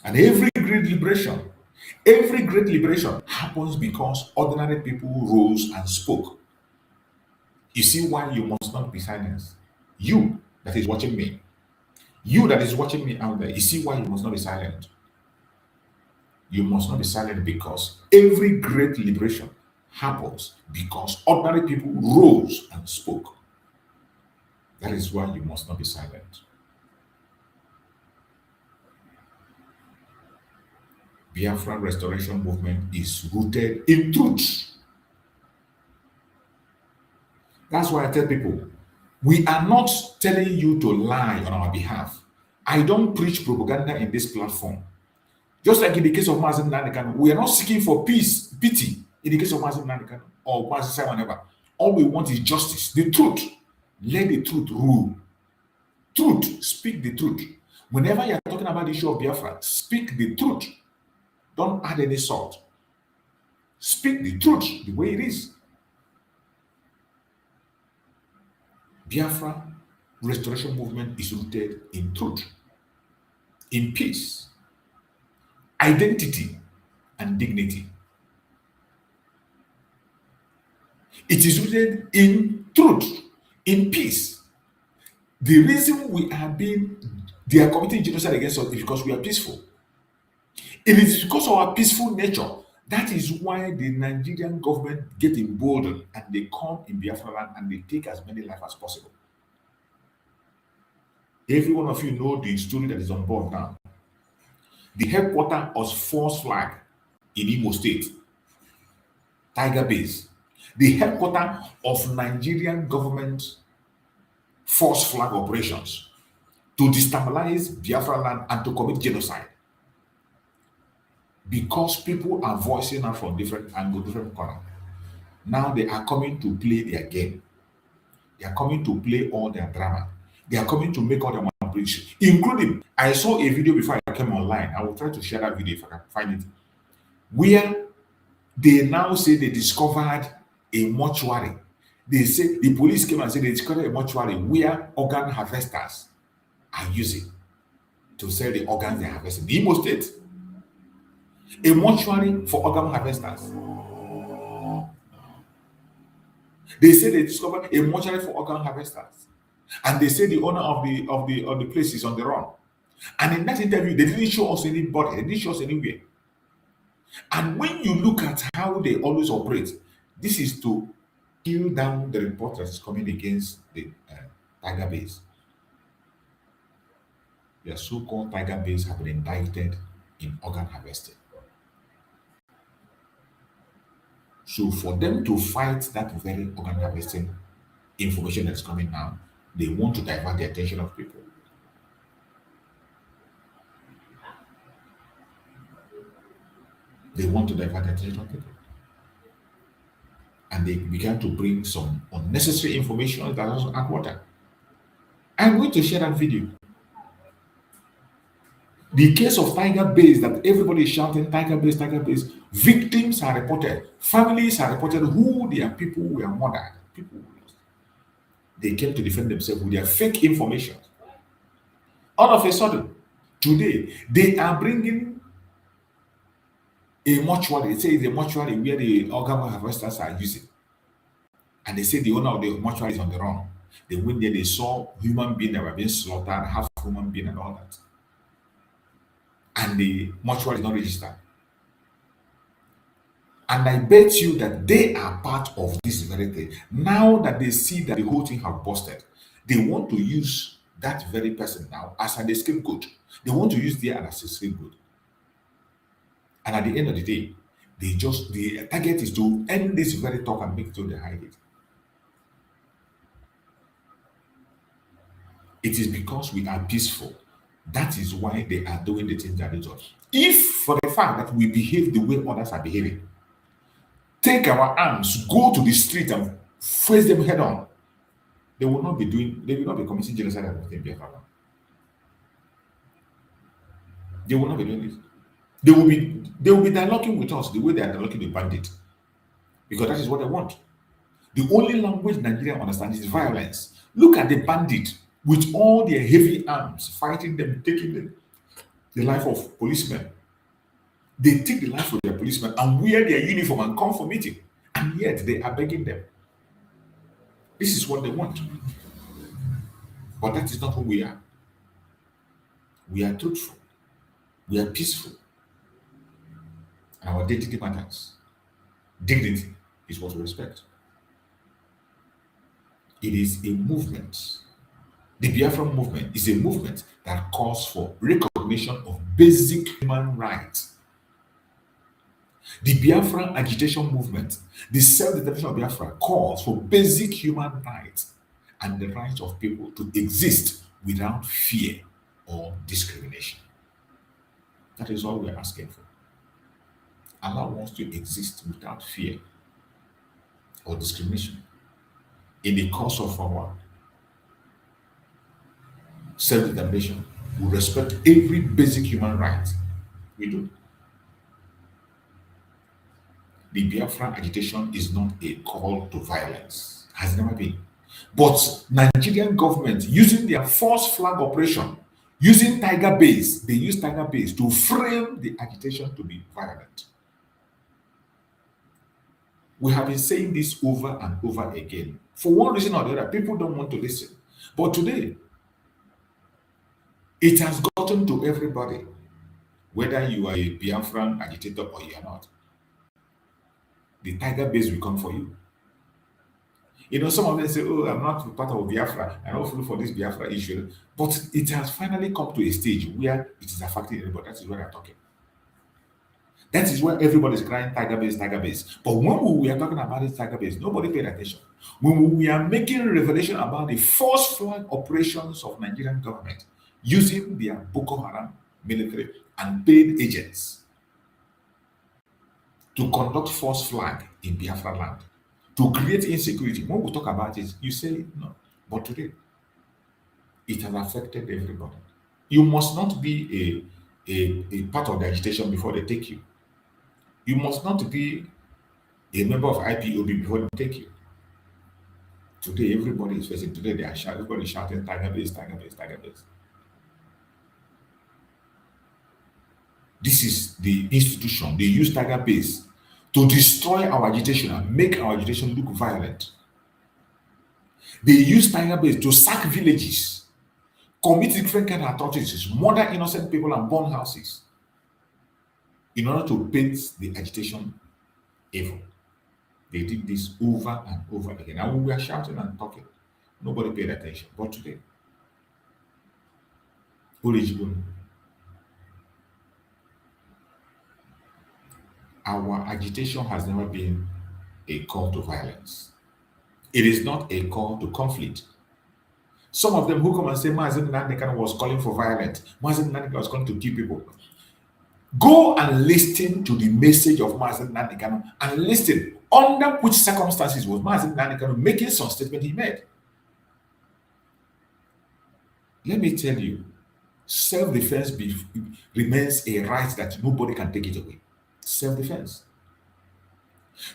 And every great liberation happens because ordinary people rose and spoke. You see why you must not be silenced. You that is watching me, out there, you see why you must not be silent. You must not be silent because every great liberation happens because ordinary people rose and spoke. That is why you must not be silent. Biafra restoration movement is rooted in truth. That's why I tell people, we are not telling you to lie on our behalf. I don't preach propaganda in this platform. Just like in the case of Mazen Nanikan, we are not seeking for pity in the case of Mazen Nanikan or Mazen whatever. All we want is justice, the truth. Let the truth rule. Truth, speak the truth. Whenever you're talking about the issue of Biafra, speak the truth. Don't add any salt. Speak the truth the way it is. Biafra restoration movement is rooted in truth, in peace, identity, and dignity. It is rooted in truth, in peace. The reason they are committing genocide against us is because we are peaceful. It is because of our peaceful nature. That is why the Nigerian government get emboldened and they come in Biafra land and they take as many lives as possible. Every one of you know the story that is on board now. The headquarters of Force Flag in Imo State, Tiger Base. The headquarters of Nigerian government Force Flag operations to destabilize Biafra land and to commit genocide. Because people are voicing out from different angles, different corners. Now they are coming to play their game. They are coming to play all their drama. They are coming to make all their manipulation. Including, I saw a video before I came online. I will try to share that video if I can find it. Where they now say they discovered a mortuary. They say the police came and said they discovered a mortuary where organ harvesters are using to sell the organs they harvest in the Imo State. A mortuary for organ harvesters. They say they discovered a mortuary for organ harvesters, and they say the owner of the place is on the run. And in that interview, they didn't show us anybody. They didn't show us anywhere. And when you look at how they always operate, this is to kill down the report that is coming against the Tiger Base. their so-called tiger base have been indicted in organ harvesting. So for them to fight that very organ harvesting information that's coming now, they want to divert the attention of people. They want to divert the attention of people. And they began to bring some unnecessary information that doesn't add water. I'm going to share that video. The case of Tiger Base that everybody is shouting, Tiger Base, Tiger Base. Victims are reported. Families are reported who their people were murdered. People were lost. They came to defend themselves with their fake information. All of a sudden, today, they are bringing a mortuary. They say it's a mortuary where the organ harvesters are using. And they say the owner of the mortuary is on the run. They went there, they saw human beings that were being slaughtered, half human being and all that. And the mortuary is not registered. And I bet you that they are part of this very thing. Now that they see that the whole thing have busted, they want to use that very person now as an scapegoat. They want to use their as a scapegoat. And at the end of the day, the target is to end this very talk and make sure they hide it. It is because we are peaceful. That is why they are doing the things that they do. If for the fact that we behave the way others are behaving, take our arms, go to the street and face them head on, they will not be committing genocide in Biafra. They will not be doing this. They will be dialoguing with us the way they are dialoguing the bandit. Because that is what they want. The only language Nigeria understands is violence. Look at the bandit with all their heavy arms, fighting them, taking the life of policemen. They take the life of their policemen and wear their uniform and come for meeting. And yet they are begging them. This is what they want. But that is not who we are. We are truthful. We are peaceful. And our dignity matters. Dignity is what we respect. It is a movement. The Biafra movement is a movement that calls for recognition of basic human rights. The Biafra agitation movement, the self-determination of Biafra, calls for basic human rights and the rights of people to exist without fear or discrimination. That is all we're asking for. Allah wants to exist without fear or discrimination. In the course of our self-determination, we respect every basic human right. We do. The Biafra agitation is not a call to violence, has never been. But Nigerian government, using their false flag operation, using Tiger Base, they use Tiger Base to frame the agitation to be violent. We have been saying this over and over again. For one reason or the other, people don't want to listen. But today, it has gotten to everybody, whether you are a Biafran agitator or you are not. The Tiger Base will come for you. You know, some of them say, oh, I'm not part of Biafra. I don't follow for this Biafra issue. But it has finally come to a stage where it is affecting everybody. That is where I'm talking. That is where everybody is crying Tiger Base, Tiger Base. But when we are talking about this Tiger Base, nobody paid attention. When we are making a revelation about the false flag operations of Nigerian government using their Boko Haram military and paid agents to conduct false flag in Biafra land, to create insecurity. When we talk about it, you say no. But today, it has affected everybody. You must not be a part of the agitation before they take you. You must not be a member of IPOB before they take you. Today, everybody is facing. Today, they are shouting. Everybody is shouting Tiger Base, Tiger Base, Tiger Base. This is the institution. They use Tiger Base to destroy our agitation and make our agitation look violent. They use Tiger Base to sack villages, commit different kind of atrocities, murder innocent people and burn houses in order to paint the agitation evil. They did this over and over again. And we were shouting and talking. Nobody paid attention. But today, Original. Our agitation has never been a call to violence. It is not a call to conflict. Some of them who come and say Mazen Nandekan was calling for violence, Mazen Nandekan was calling to kill people. Go and listen to the message of Mazen Nandekan and listen under which circumstances was Mazen Nandekan making some statement he made. Let me tell you, self-defense remains a right that nobody can take it away. Self-defense.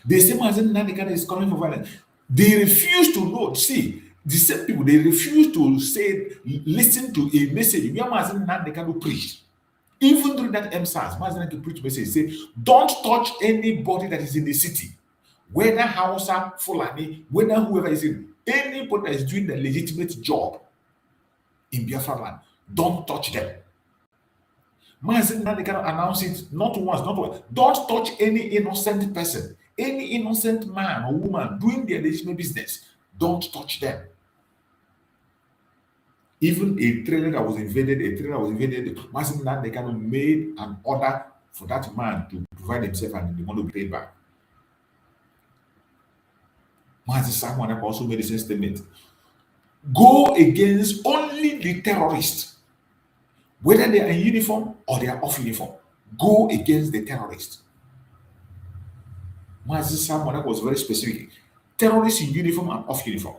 They say Mazen Nandekan is calling for violence. They refuse to know. See, the same people, they refuse to say, listen to a message where Mazen Nandekan preached. Even during that MSAS, Mazen Nandekan preached message, say, don't touch anybody that is in the city. Whether Hausa, Fulani, whether whoever is in, anybody that is doing the legitimate job in Biafra land, don't touch them. Mazen Nandekan announced it not once, not twice. Don't touch any innocent person, any innocent man or woman doing their legitimate business. Don't touch them. Even a trailer that was invaded, Mazen Nandekan made an order for that man to provide himself and the money to be paid back. Mazen Samuel also made the same statement. Go against only the terrorists, whether they are in uniform or they are off uniform. Go against the terrorists. Mazen Samuel was very specific. Terrorists in uniform and off uniform.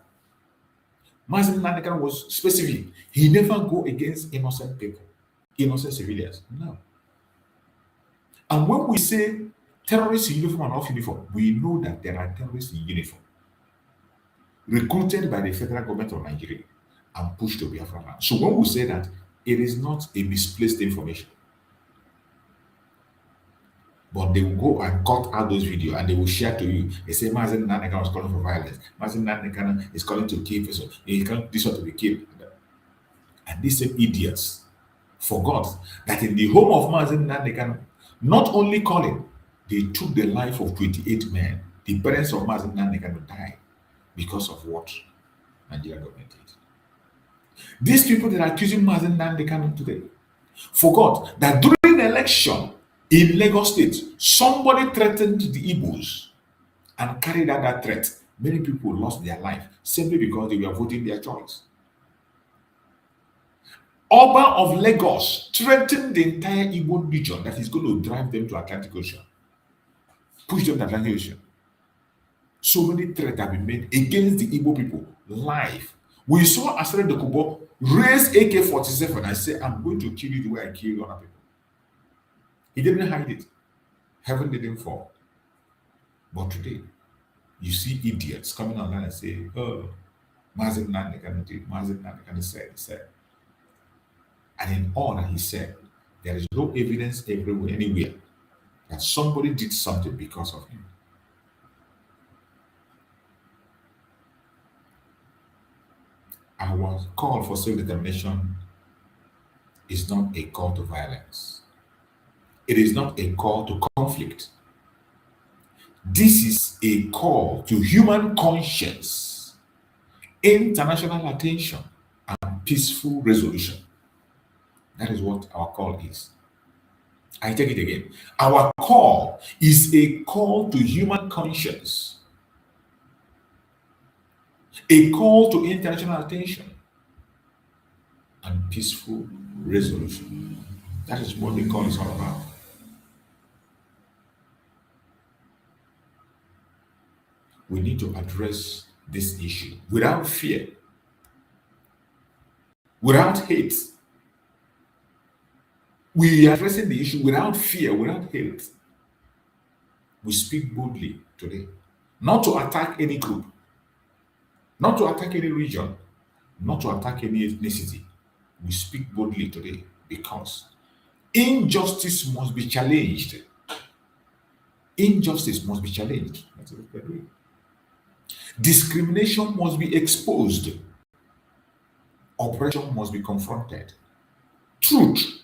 Mazen Nandekan was specific. He never go against innocent people, innocent civilians. No. And when we say terrorists in uniform and off uniform, we know that there are terrorists in uniform recruited by the federal government of Nigeria and pushed to Biafra land. So when we say that, it is not a misplaced information. But they will go and cut out those videos and they will share to you. They say Mazen Nandekan was calling for violence. Mazen Nandekan is calling to kill person. He can't this one to be killed. And these same idiots forgot that in the home of Mazen Nandekan, not only calling, they took the life of 28 men. The parents of Mazen Nandekan died because of what Nigeria government did. These people that are accusing Mazen Nandekan today forgot that during the election in Lagos State, somebody threatened the Igbos and carried out that threat. Many people lost their life simply because they were voting their choice. Oba of Lagos threatened the entire Igbo region that is going to drive them to Atlantic Ocean, push them to Atlantic Ocean. So many threats have been made against the Igbo people live. We saw Asere Dokubo raise AK-47 and say, I'm going to kill you the way I killed other people. He didn't hide it. Heaven didn't fall. But today, you see idiots coming online and say, oh, Mazen Nandekan said. And in all that he said, there is no evidence everywhere, anywhere, that somebody did something because of him. Our call for self-determination is not a call to violence. It is not a call to conflict. This is a call to human conscience, international attention, and peaceful resolution. That is what our call is. I take it again. Our call is a call to human conscience, a call to international attention, and peaceful resolution. That is what the call is all about. We need to address this issue without fear, without hate. We are addressing the issue without fear, without hate. We speak boldly today, not to attack any group, not to attack any region, not to attack any ethnicity. We speak boldly today because injustice must be challenged. Injustice must be challenged. That's what we're doing. Discrimination must be exposed. Oppression must be confronted. Truth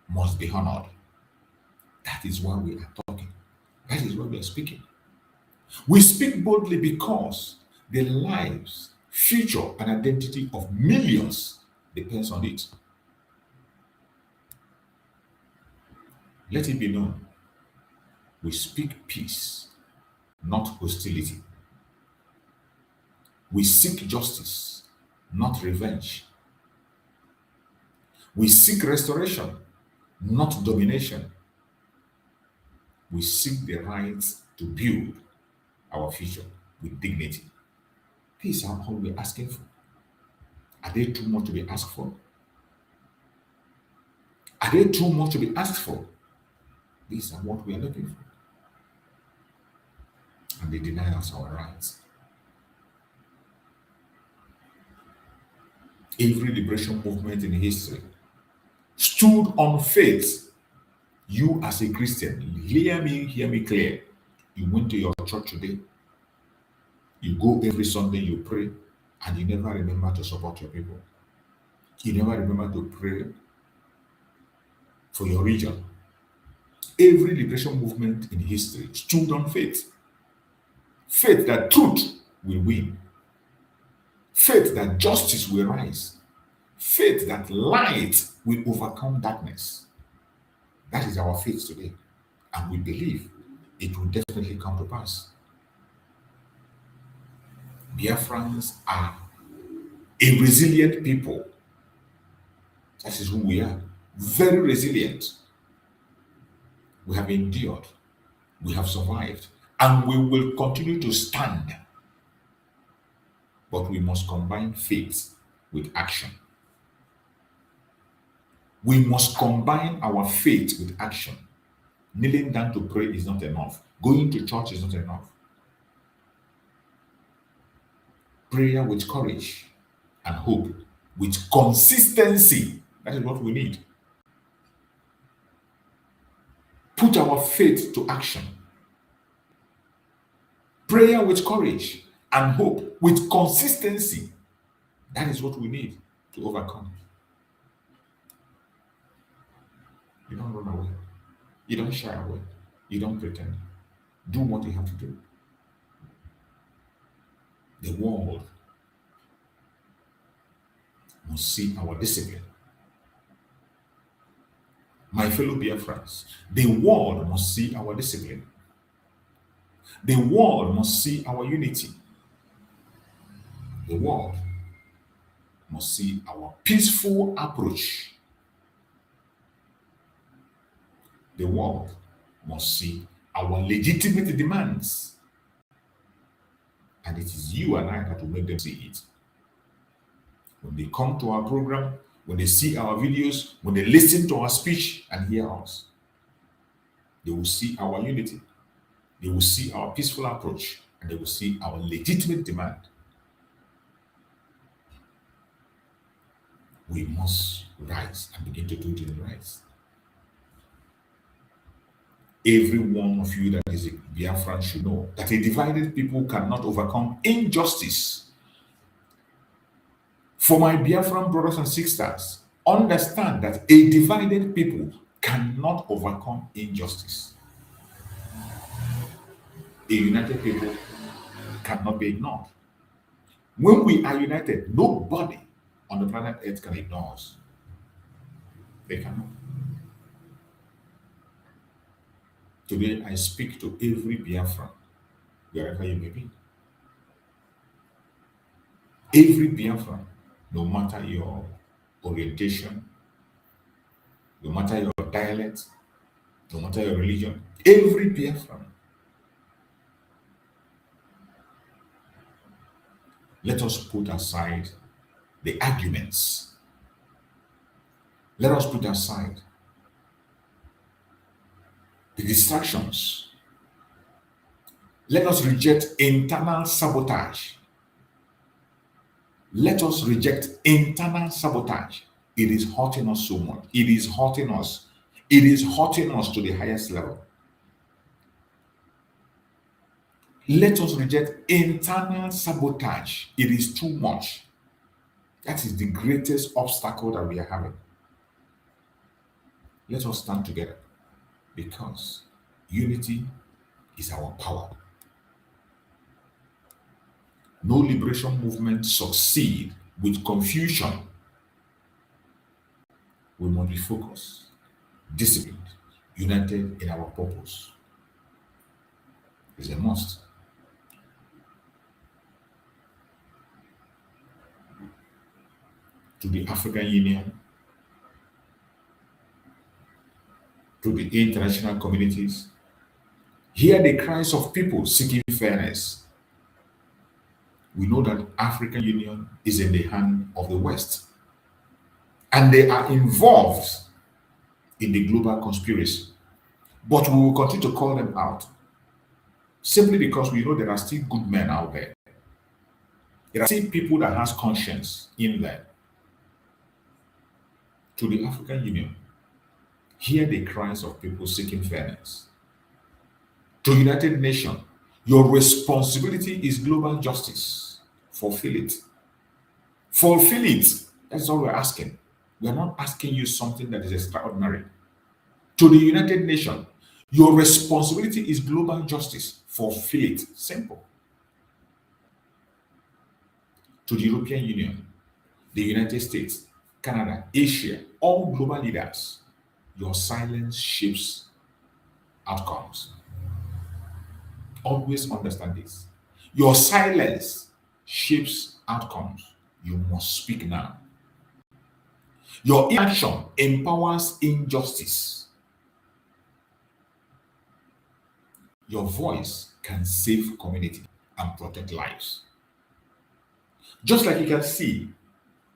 must be honored. That is why we are talking. That is why we are speaking. We speak boldly because the lives, future, and identity of millions depends on it. Let it be known, we speak peace, not hostility. We seek justice, not revenge. We seek restoration, not domination. We seek the right to build our future with dignity. These are all we're asking for. Are they too much to be asked for? Are they too much to be asked for? These are what we are looking for. And they deny us our rights. Every liberation movement in history stood on faith. You as a Christian, hear me clear. You went to your church today, you go every Sunday, you pray, and you never remember to support your people. You never remember to pray for your region. Every liberation movement in history stood on faith. Faith that truth will win. Faith that justice will rise. Faith that light will overcome darkness. That is our faith today. And we believe it will definitely come to pass. Biafrans are a resilient people. That is who we are. Very resilient. We have endured. We have survived. And we will continue to stand. But we must combine faith with action. We must combine our faith with action. Kneeling down to pray is not enough. Going to church is not enough. Prayer with courage and hope, with consistency. That is what we need. Put our faith to action. Prayer with courage and hope, with consistency. That is what we need to overcome. You don't run away. You don't shy away. You don't pretend. Do what you have to do. The world must see our discipline. My fellow Biafrans, the world must see our discipline. The world must see our unity. The world must see our peaceful approach. The world must see our legitimate demands. And it is you and I that will make them see it. When they come to our program, when they see our videos, when they listen to our speech and hear us, they will see our unity. They will see our peaceful approach, and they will see our legitimate demand. We must rise and begin to do the right. Every one of you that is a Biafran should know that a divided people cannot overcome injustice. For my Biafran brothers and sisters, understand that a divided people cannot overcome injustice. A united people cannot be ignored. When we are united, nobody on the planet Earth can ignore us. They cannot. Today, I speak to every Biafran, wherever you may be. Every Biafran, no matter your orientation, no matter your dialect, no matter your religion, every Biafran. Let us put aside the arguments. Let us put aside the distractions. Let us reject internal sabotage. Let us reject internal sabotage. It is hurting us so much. It is hurting us. It is hurting us to the highest level. Let us reject internal sabotage. It is too much. That is the greatest obstacle that we are having. Let us stand together, because unity is our power. No liberation movement succeed with confusion. We must be focused, disciplined, united in our purpose. It's a must. To the African Union, to the international communities, hear the cries of people seeking fairness. We know that African Union is in the hand of the West, and they are involved in the global conspiracy. But we will continue to call them out simply because we know there are still good men out there. There are still people that has conscience in there. To the African Union, hear the cries of people seeking fairness. To United Nations, your responsibility is global justice. Fulfill it. Fulfill it. That's all we're asking. We're not asking you something that is extraordinary. To the United Nations, your responsibility is global justice. Fulfill it. Simple. To the European Union, the United States, Canada, Asia, all global leaders, your silence shapes outcomes. Always understand this. Your silence shapes outcomes. You must speak now. Your inaction empowers injustice. Your voice can save community and protect lives. Just like you can see,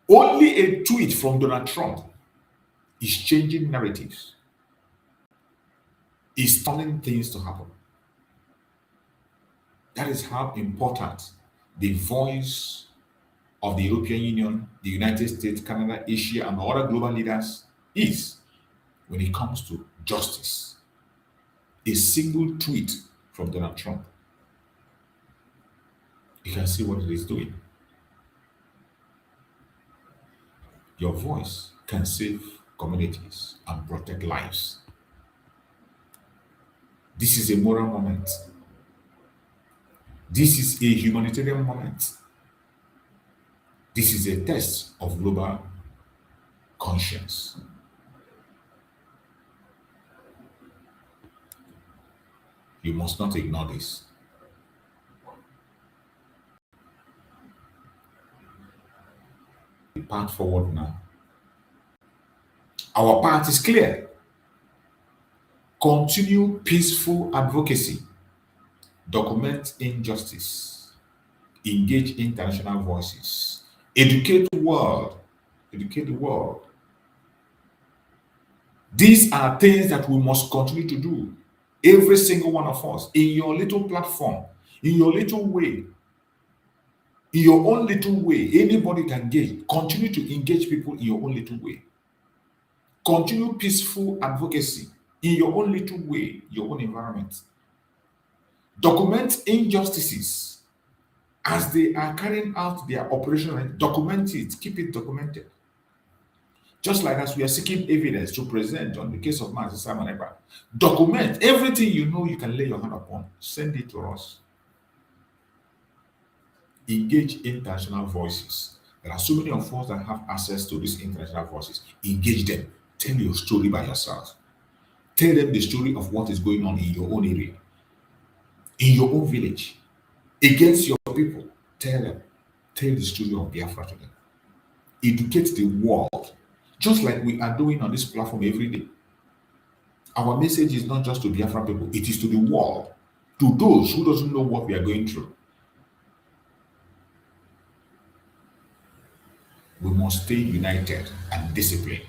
only a tweet from Donald Trump is changing narratives, is telling things to happen. That is how important the voice of the European Union, the United States, Canada, Asia, and other global leaders is when it comes to justice. A single tweet from Donald Trump, you can see what it is doing. Your voice can save communities and protect lives. This is a moral moment. This is a humanitarian moment. This is a test of global conscience. You must not ignore this. The path forward now. Our path is clear. Continue peaceful advocacy. Document injustice. Engage international voices. Educate the world. Educate the world. These are things that we must continue to do. Every single one of us, in your little platform, in your little way, in your own little way, anybody can engage. Continue to engage people in your own little way. Continue peaceful advocacy in your own little way, your own environment. Document injustices as they are carrying out their operation. Document it, keep it documented. Just like as we are seeking evidence to present on the case of Mazi Simon Ekpa, document everything you know you can lay your hand upon. Send it to us. Engage international voices. There are so many of us that have access to these international voices. Engage them. Tell your story by yourself. Tell them the story of what is going on in your own area, in your own village, against your people. Tell them. Tell the story of Biafra to them. Educate the world, just like we are doing on this platform every day. Our message is not just to Biafra people, it is to the world, to those who doesn't know what we are going through. We must stay united and disciplined.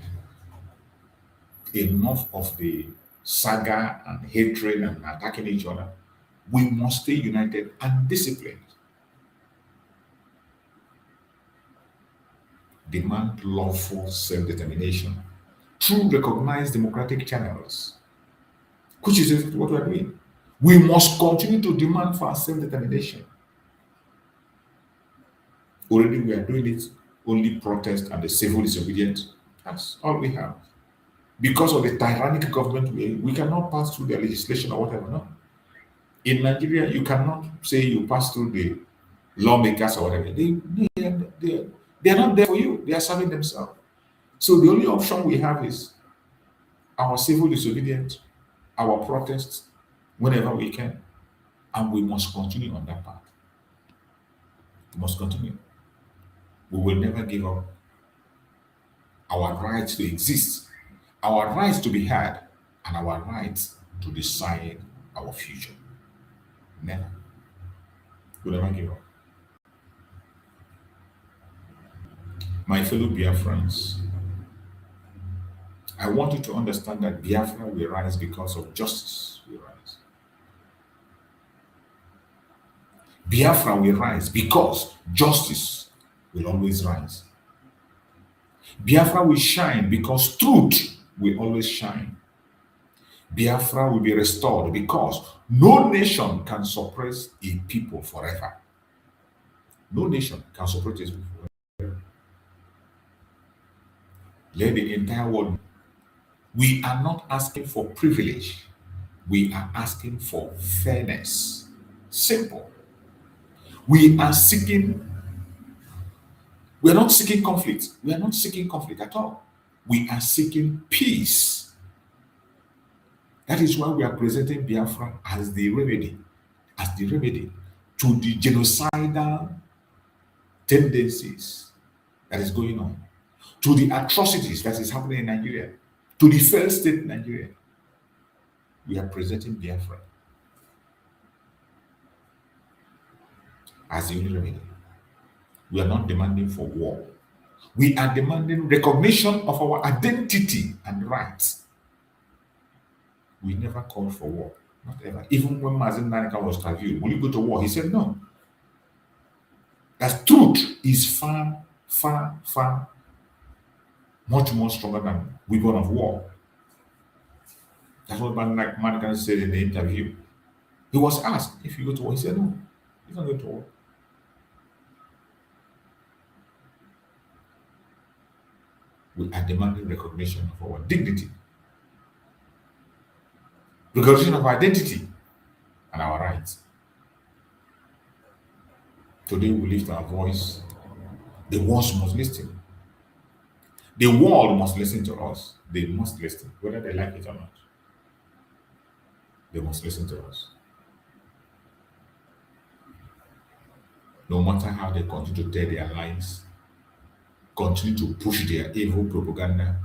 Enough of the saga and hatred and attacking each other. We must stay united and disciplined. Demand lawful self-determination through recognized democratic channels, which is what we are doing. We must continue to demand for our self-determination. Already we are doing it, only protest and the civil disobedience. That's all we have. Because of the tyrannical government, we cannot pass through their legislation or whatever. No. In Nigeria, you cannot say you pass through the lawmakers or whatever. They are not there for you. They are serving themselves. So the only option we have is our civil disobedience our protests whenever we can, and we must continue on that path. We must continue. We will never give up our rights to exist, our rights to be heard, and our rights to decide our future. Never. We'll never give up. My fellow Biafrans, I want you to understand that Biafra will rise because of justice will rise. Biafra will rise because justice will always rise. Biafra will shine because truth will always shine. Biafra will be restored because no nation can suppress a people forever. No nation can suppress a people forever. Let the entire world know. We are not asking for privilege. We are asking for fairness. Simple. We are not seeking conflict. We are not seeking conflict at all. We are seeking peace. That is why we are presenting Biafra as the remedy to the genocidal tendencies that is going on, to the atrocities that is happening in Nigeria, to the failed state Nigeria. We are presenting Biafra as the only remedy. We are not demanding for war. We are demanding recognition of our identity and rights. We never called for war, not ever. Even when Mazin Nanika was interviewed, will you go to war? He said no. That truth is far, far, far much more stronger than weapon of war. That's what Nanika said in the interview. He was asked if you go to war. He said no, he's not going to war. We are demanding recognition of our dignity, recognition of our identity and our rights. Today we lift our voice. The world must listen. The world must listen to us. They must listen, whether they like it or not. They must listen to us. No matter how they continue to tell their lies, continue to push their evil propaganda,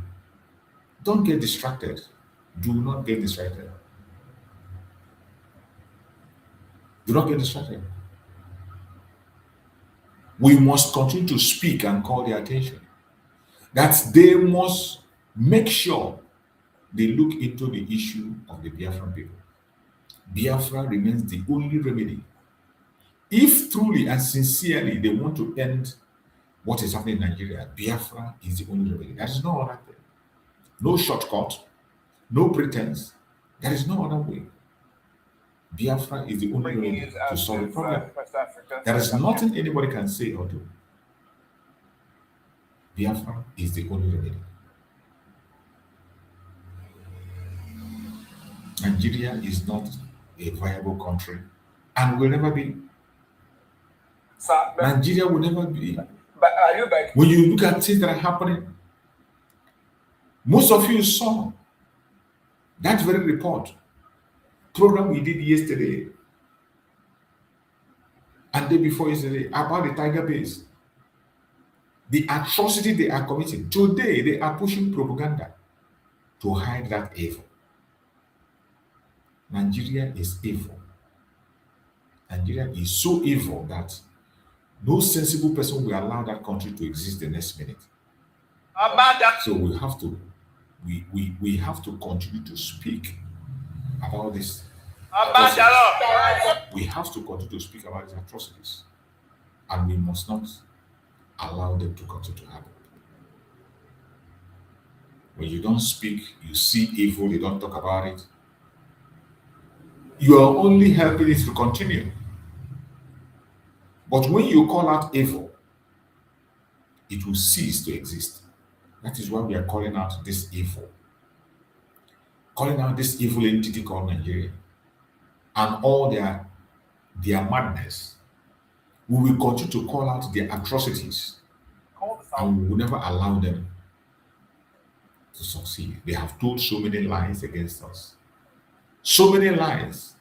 don't get distracted. Do not get distracted. Do not get distracted. We must continue to speak and call their attention that they must make sure they look into the issue of the Biafran people. Biafra remains the only remedy. If truly and sincerely they want to end what is happening in Nigeria, Biafra is the only remedy. There is no other thing. No shortcut, no pretense. There is no other way. Biafra is the only way to solve the problem. There is nothing anybody can say or do. Biafra is the only remedy. Nigeria is not a viable country and will never be. Nigeria will never be. When you look at things that are happening, most of you saw that very report program we did yesterday and day before yesterday about the Tiger Base, the atrocity they are committing. Today they are pushing propaganda to hide that evil. Nigeria is evil. Nigeria is so evil that no sensible person will allow that country to exist the next minute. So we have to continue to speak about this. We have to continue to speak about these atrocities, and we must not allow them to continue to happen. When you don't speak, you see evil, you don't talk about it, you are only helping it to continue. But when you call out evil, it will cease to exist. That is why we are calling out this evil. Calling out this evil entity called Nigeria and all their madness. We will continue to call out their atrocities and we will never allow them to succeed. They have told so many lies against us. So many lies,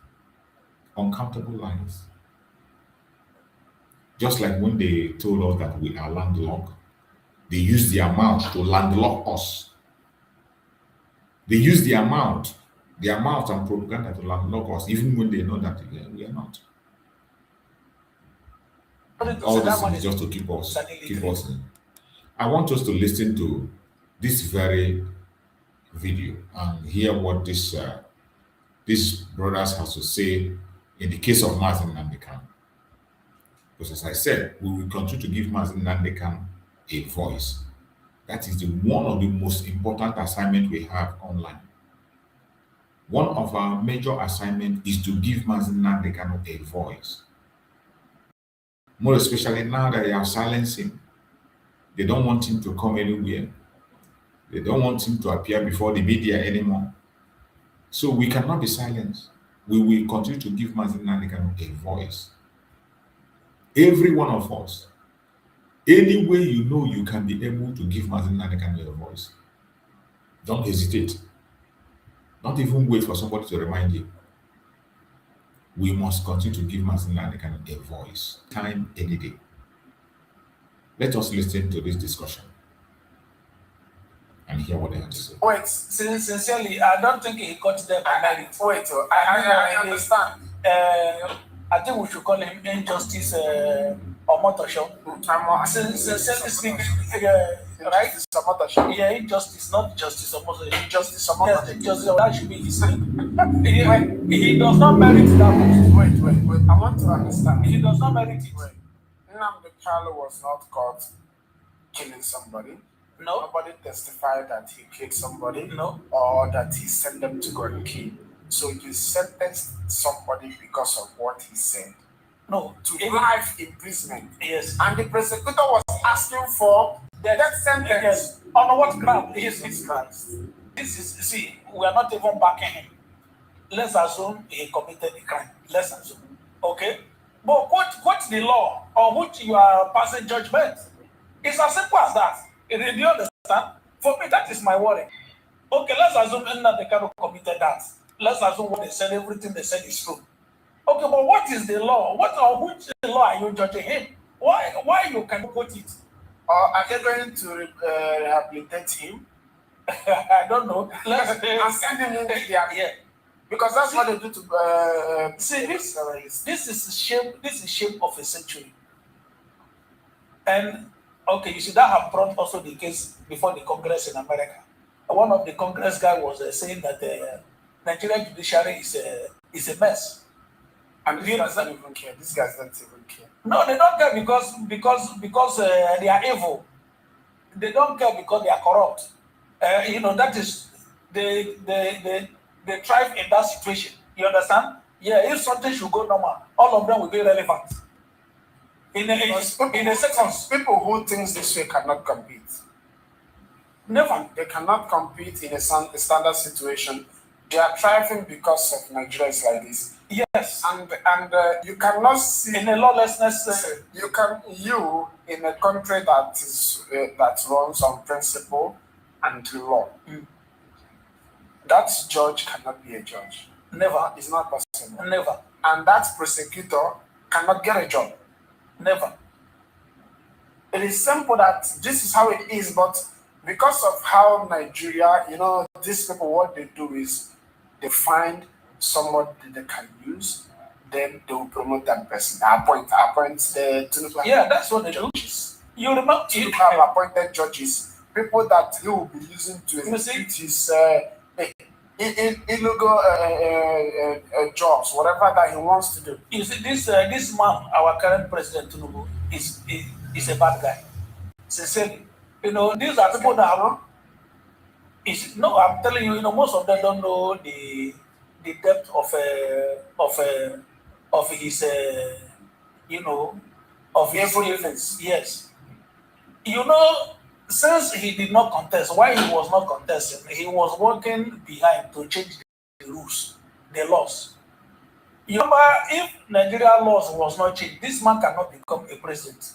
uncountable lies. Just like when they told us that we are landlocked, they used their mouth to landlock us. They use their mouth and propaganda to landlock us, even when they know that we are not. All this is just to keep us in. I want us to listen to this very video and hear what these brothers have to say in the case of Mazin Nandekan. Because as I said, we will continue to give Mazin Nandekan a voice. That is one of the most important assignments we have online. One of our major assignments is to give Mazin Nandekan a voice. More especially now that they have silenced him. They don't want him to come anywhere. They don't want him to appear before the media anymore. So we cannot be silenced. We will continue to give Mazin Nandekan a voice. Every one of us, any way you know you can be able to give Mazin Nandekan a voice, don't hesitate. Don't even wait for somebody to remind you. We must continue to give Mazin Nandekan a voice, time, any day. Let us listen to this discussion and hear what they have to say. Wait, sincerely, I don't think he got them by merit. Wait, I understand. I think we should call him Injustice Omotosho. Sincerely speaking, right? Yeah, Injustice, not Justice Omotosho. Injustice Omotosho. Justice, that should be his name. He does not merit that. Wait. I want to understand. He does not merit it. Nnamdi Kanu was not caught killing somebody. No. Nobody testified that he killed somebody. No. Or that he sent them to go and kill. So you sentenced somebody because of what he said. No. To life imprisonment. Yes. And the prosecutor was asking for the death sentence. Yes. On what ground? His crimes. This is, see, we are not even backing him. Let's assume he committed a crime. Let's assume. Okay? But what's the law on which you are passing judgment? It's as simple as that. Do you understand? For me, that is my worry. Okay, let's assume Nnamdi Kanu committed that. Let's assume what they said, everything they said is true. Okay, but what is the law? Which law are you judging him? Why you can quote it? Are they going to rehabilitate him? I don't know. Let's send him in there. Because that's what they do to see this is shape of a century. And okay, you see that have brought also the case before the Congress in America. One of the Congress guy was saying that the Nigerian judiciary is a mess. And these guys don't even care. These guys don't even care. No, they don't care because they are evil. They don't care because they are corrupt. That is they thrive in that situation. You understand? Yeah, if something should go normal, all of them will be relevant. In a second, people who think this way cannot compete. Never. They cannot compete in a standard situation. They are thriving because of Nigeria is like this. Yes. And you cannot see in a lawlessness. You in a country that is that runs on principle and law. That judge cannot be a judge. Never. It's not possible. Never. And that prosecutor cannot get a job. Never. It is simple that this is how it is, but because of how Nigeria, these people, what they do is they find someone that they can use, then they will promote that person. Appoint the Tinubu. Yeah, that's what they do. You remember you have appointed judges, people that he will be using to execute his illegal jobs, whatever that he wants to do. You see, this man, our current president Tinubu, is a bad guy. Sincerely, these are people that are. I'm telling you, most of them don't know the depth of his of his influence. Yes. Since he did not contest, why he was not contesting, he was working behind to change the rules, the laws. You remember, if Nigeria laws was not changed, this man cannot become a president.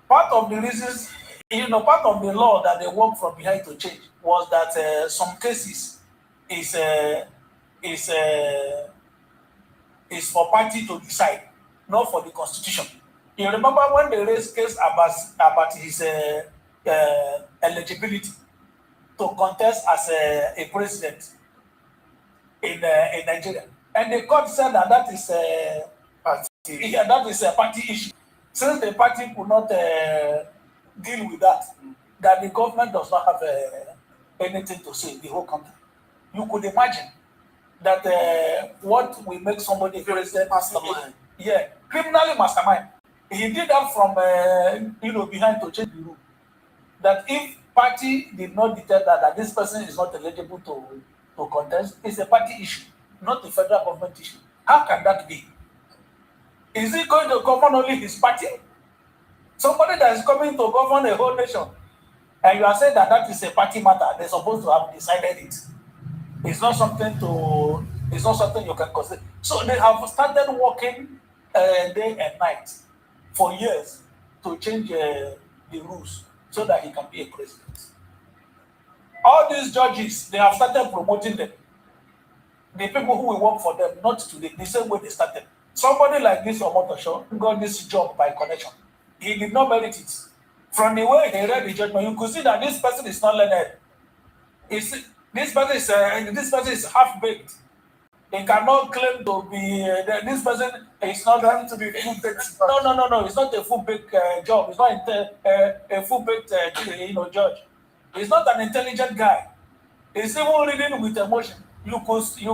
Part of the reasons, part of the law that they worked from behind to change was that some cases is is for party to decide, not for the constitution. You remember when they raised case about his eligibility to contest as a president in Nigeria, and the court said that that is a party issue. Since the party could not deal with that the government does not have anything to say in the whole country. You could imagine that what will make somebody president mastermind. Yeah, criminally mastermind. He did that from behind to change the rule. That if party did not detect that this person is not eligible to contest, it's a party issue, not a federal government issue. How can that be? Is it going to govern only his party? Somebody that is coming to govern a whole nation, and you are saying that is a party matter, they're supposed to have decided it. It's not something you can consider. So they have started working day and night for years to change the rules so that he can be a president. All these judges, they have started promoting them. The people who will work for them, not today, the same way they started. Somebody like this Omotosho got this job by connection. He did not merit it. From the way he read the judgment, you could see that this person is not learned. This person is half-baked. He cannot claim to be, this person is not going to be full-baked. No. It's not a full-baked job. It's not a full-baked judge. He's not an intelligent guy. He's even reading with emotion. You could see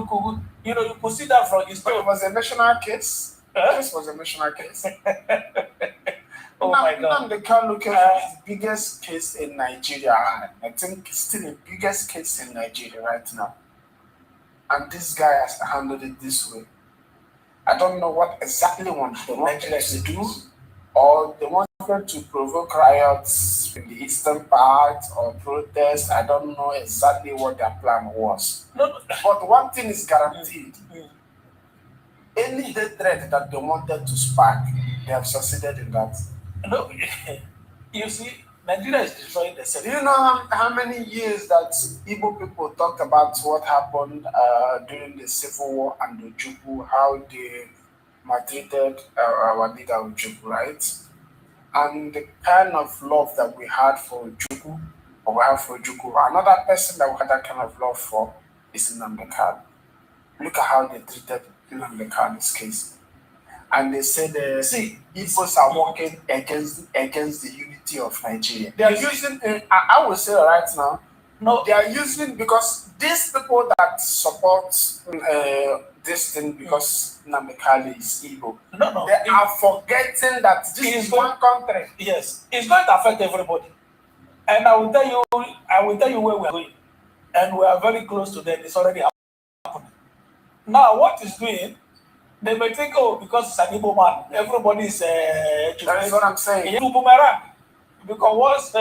that from his story. It was a national case. This was a national case. Oh my God! The Kanu case is the biggest case in Nigeria. I think it's still the biggest case in Nigeria right now. And this guy has handled it this way. I don't know what exactly they wanted to do, or they wanted to provoke riots in the eastern part or protests. I don't know exactly what their plan was. But one thing is guaranteed. Any hatred that they wanted to spark, they have succeeded in that. No, you see, Nigeria is destroying the city. Do you know how many years that Igbo people talked about what happened during the Civil War and the Ojukwu, how they maltreated our leader Ojukwu, right? And the kind of love that we had for Ojukwu, or we have for Ojukwu, another person that we had that kind of love for is Nnamdi Kanu. Look at how they treated Nnamdi Kanu's case. And they said, see, Igbos are working against the unity of Nigeria. They are using, I will say right now, no, they are using, because these people that support this thing because Nnamdi Kanu is Igbo, they are forgetting that this is one country. Yes, it's going to affect everybody. And I will tell you where we are going. And we are very close to them. It's already happening. Now, what is doing? They may think, because it's an Igbo man, everybody is. That is what I'm saying. Boomerang, because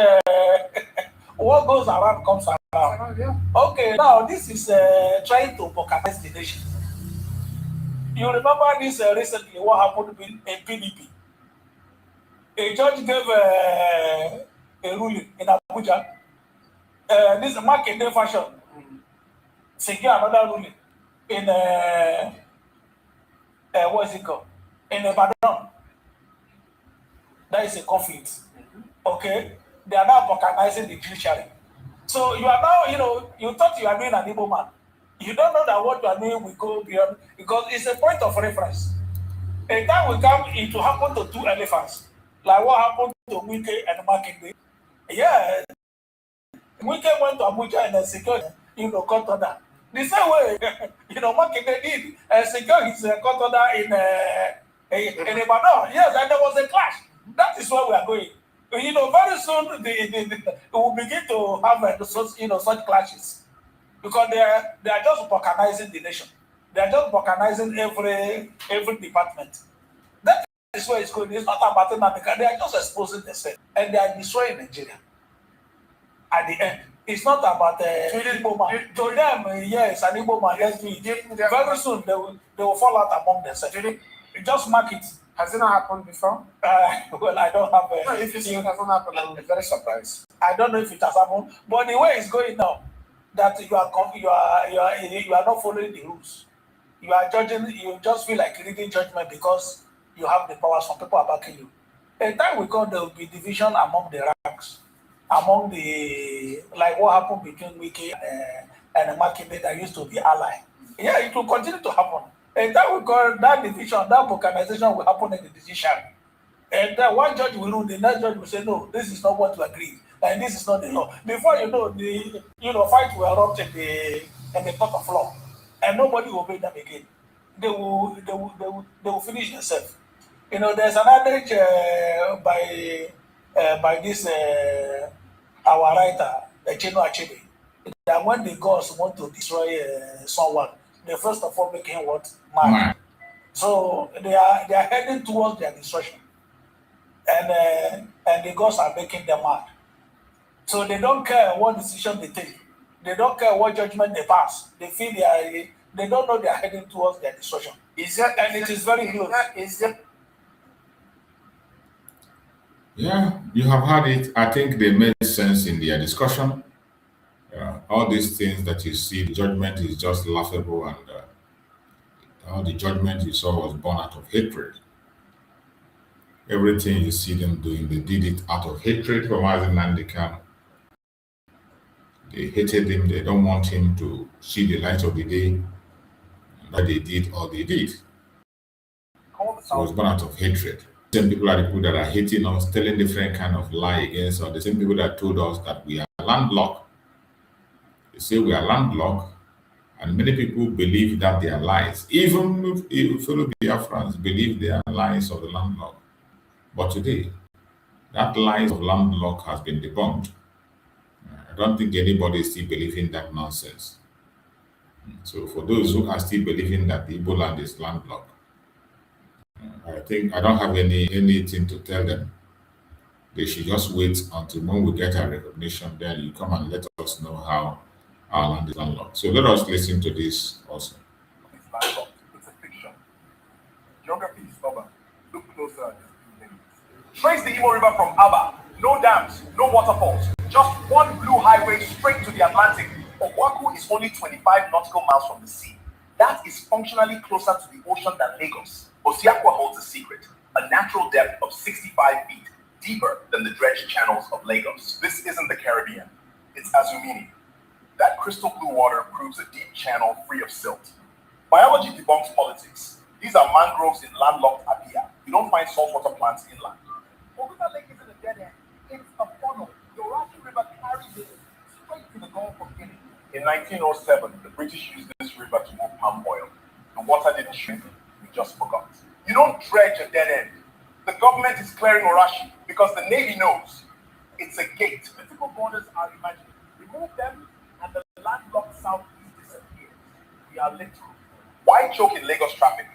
what goes around comes around. Yeah. Okay, now this is trying to balkanize the nation. You remember this recently? What happened in PDP? A judge gave a ruling in Abuja. This is market fashion. Secure another ruling in. What is it called? In Ibadan. That is a conflict. Okay? They are now balkanizing the judiciary. So you are now, you thought you are doing an Igbo man. You don't know that what you are doing will go beyond, because it's a point of reference. A time will come, it will happen to two elephants. Like what happened to Wike and Makinde. Yeah. Wike went to Abuja and secured, court order. The same way, Makinde did secure his court order in Ibadan. Yes, and there was a clash. That is where we are going. Very soon we will begin to have such clashes, because they are just balkanizing the nation. They are just balkanizing every department. That is where it's going. It's not about America. They are just exposing themselves, and they are destroying Nigeria. At the end, it's not about Igbo man. To them, yes, an Igbo man. Let's do it. Very soon they will fall out among themselves. Just mark it. Has it not happened before? Well, I don't have. If it hasn't happened, I'm very surprised. I don't know if it has happened, but the way it's going now, that you are not following the rules. You are judging. You just feel like reading judgment because you have the power. Some people are backing you. A time will come, there will be division among the ranks, among the like what happened between Wiki and Makinde that used to be ally. Yeah, it will continue to happen. A time will come, that division, that balkanization will happen in the decision. And then one judge will rule, the next judge will say, no, this is not what you agreed, and this is not the law. Before you know, the fight will erupt in the court of law, and nobody will obey them again. They will finish themselves. There's an adage by this our writer, Chino Achebe, that when the gods want to destroy someone, they first of all make him what? Mad. So they are heading towards their destruction, and the gods are making them mad. So they don't care what decision they take. They don't care what judgment they pass. They feel they don't know they are heading towards their destruction. It is very close. Yeah, you have had it. I think they made sense in their discussion. All these things that you see, the judgment is just laughable, and all the judgment you saw was born out of hatred. Everything you see them doing, they did it out of hatred for Mazen Nandikam. They hated him. They don't want him to see the light of the day. That they did all they did. It was born out of hatred. The same people are the people that are hating us, telling different kind of lie against us. The same people that told us that we are landlocked. They say we are landlocked, and many people believe that they are lies. Even if fellow Biafrans believe they are lies of the landlocked. But today, that lies of landlocked has been debunked. I don't think anybody is still believing that nonsense. So for those who are still believing that the Igbo land is landlocked, I think I don't have anything to tell them. They should just wait until when we get our recognition, then you come and let us know how our land is landlocked. So let us listen to this also. It's landlocked. It's a fiction. Geography is stubborn. Look closer at this building. Trace the Imo River from Aba. No dams, no waterfalls. Just one blue highway straight to the Atlantic. Owaku is only 25 nautical miles from the sea. That is functionally closer to the ocean than Lagos. Osiakwa holds a secret, a natural depth of 65 feet, deeper than the dredged channels of Lagos. This isn't the Caribbean, it's Azumini. That crystal blue water proves a deep channel free of silt. Biology debunks politics. These are mangroves in landlocked Apia. You don't find saltwater plants inland. Oguta Lake isn't a dead end, it's a funnel. The Orashi River carries it straight to the Gulf of Guinea. In 1907, the British used this river to move palm oil. The water didn't shrink, we just forgot. You don't dredge a dead end. The government is clearing Orashi because the Navy knows it's a gate. Physical borders are imaginary. Remove them and the landlocked southeast disappears. We are literal. Why choke in Lagos traffic?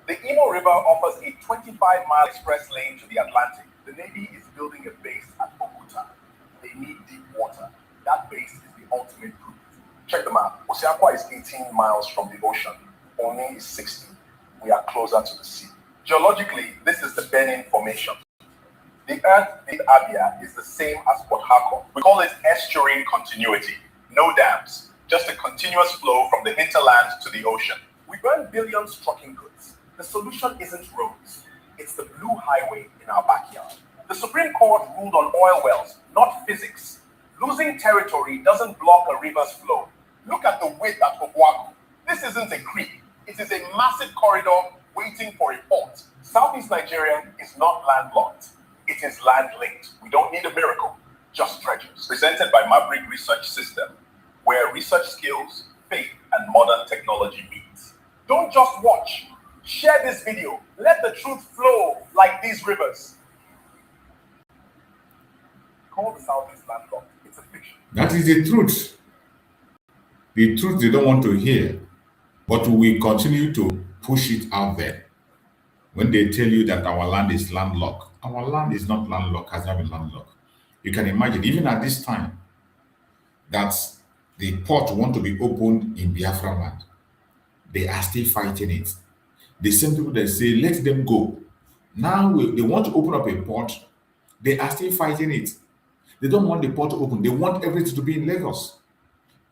The Imo River offers a 25-mile express lane to the Atlantic. The Navy is building a base at Oguta. They need deep water. That base is the ultimate proof. Check the map. Osiakwa is 18 miles from the ocean. Oni is 60. We are closer to the sea. Geologically, this is the Benin Formation. The earth in Abia is the same as Port Harcourt. We call it estuarine continuity. No dams, just a continuous flow from the hinterland to the ocean. We burn billions trucking goods. The solution isn't roads. It's the blue highway in our backyard. The Supreme Court ruled on oil wells, not physics. Losing territory doesn't block a river's flow. Look at the width at Obuaku. This isn't a creek. It is a massive corridor waiting for a port. Southeast Nigeria is not landlocked. It is land-linked. We don't need a miracle, just treasures. Presented by Maverick Research System, where research skills, faith, and modern technology meet. Don't just watch. Share this video. Let the truth flow like these rivers. Call the Southeast landlocked. It's a fiction. That is the truth. The truth they don't want to hear. But we continue to push it out there. When they tell you that our land is landlocked, our land is not landlocked, has never been landlocked. You can imagine, even at this time, that the port want to be opened in Biafra land. They are still fighting it. The same people that say, let them go. Now they want to open up a port. They are still fighting it. They don't want the port to open. They want everything to be in Lagos.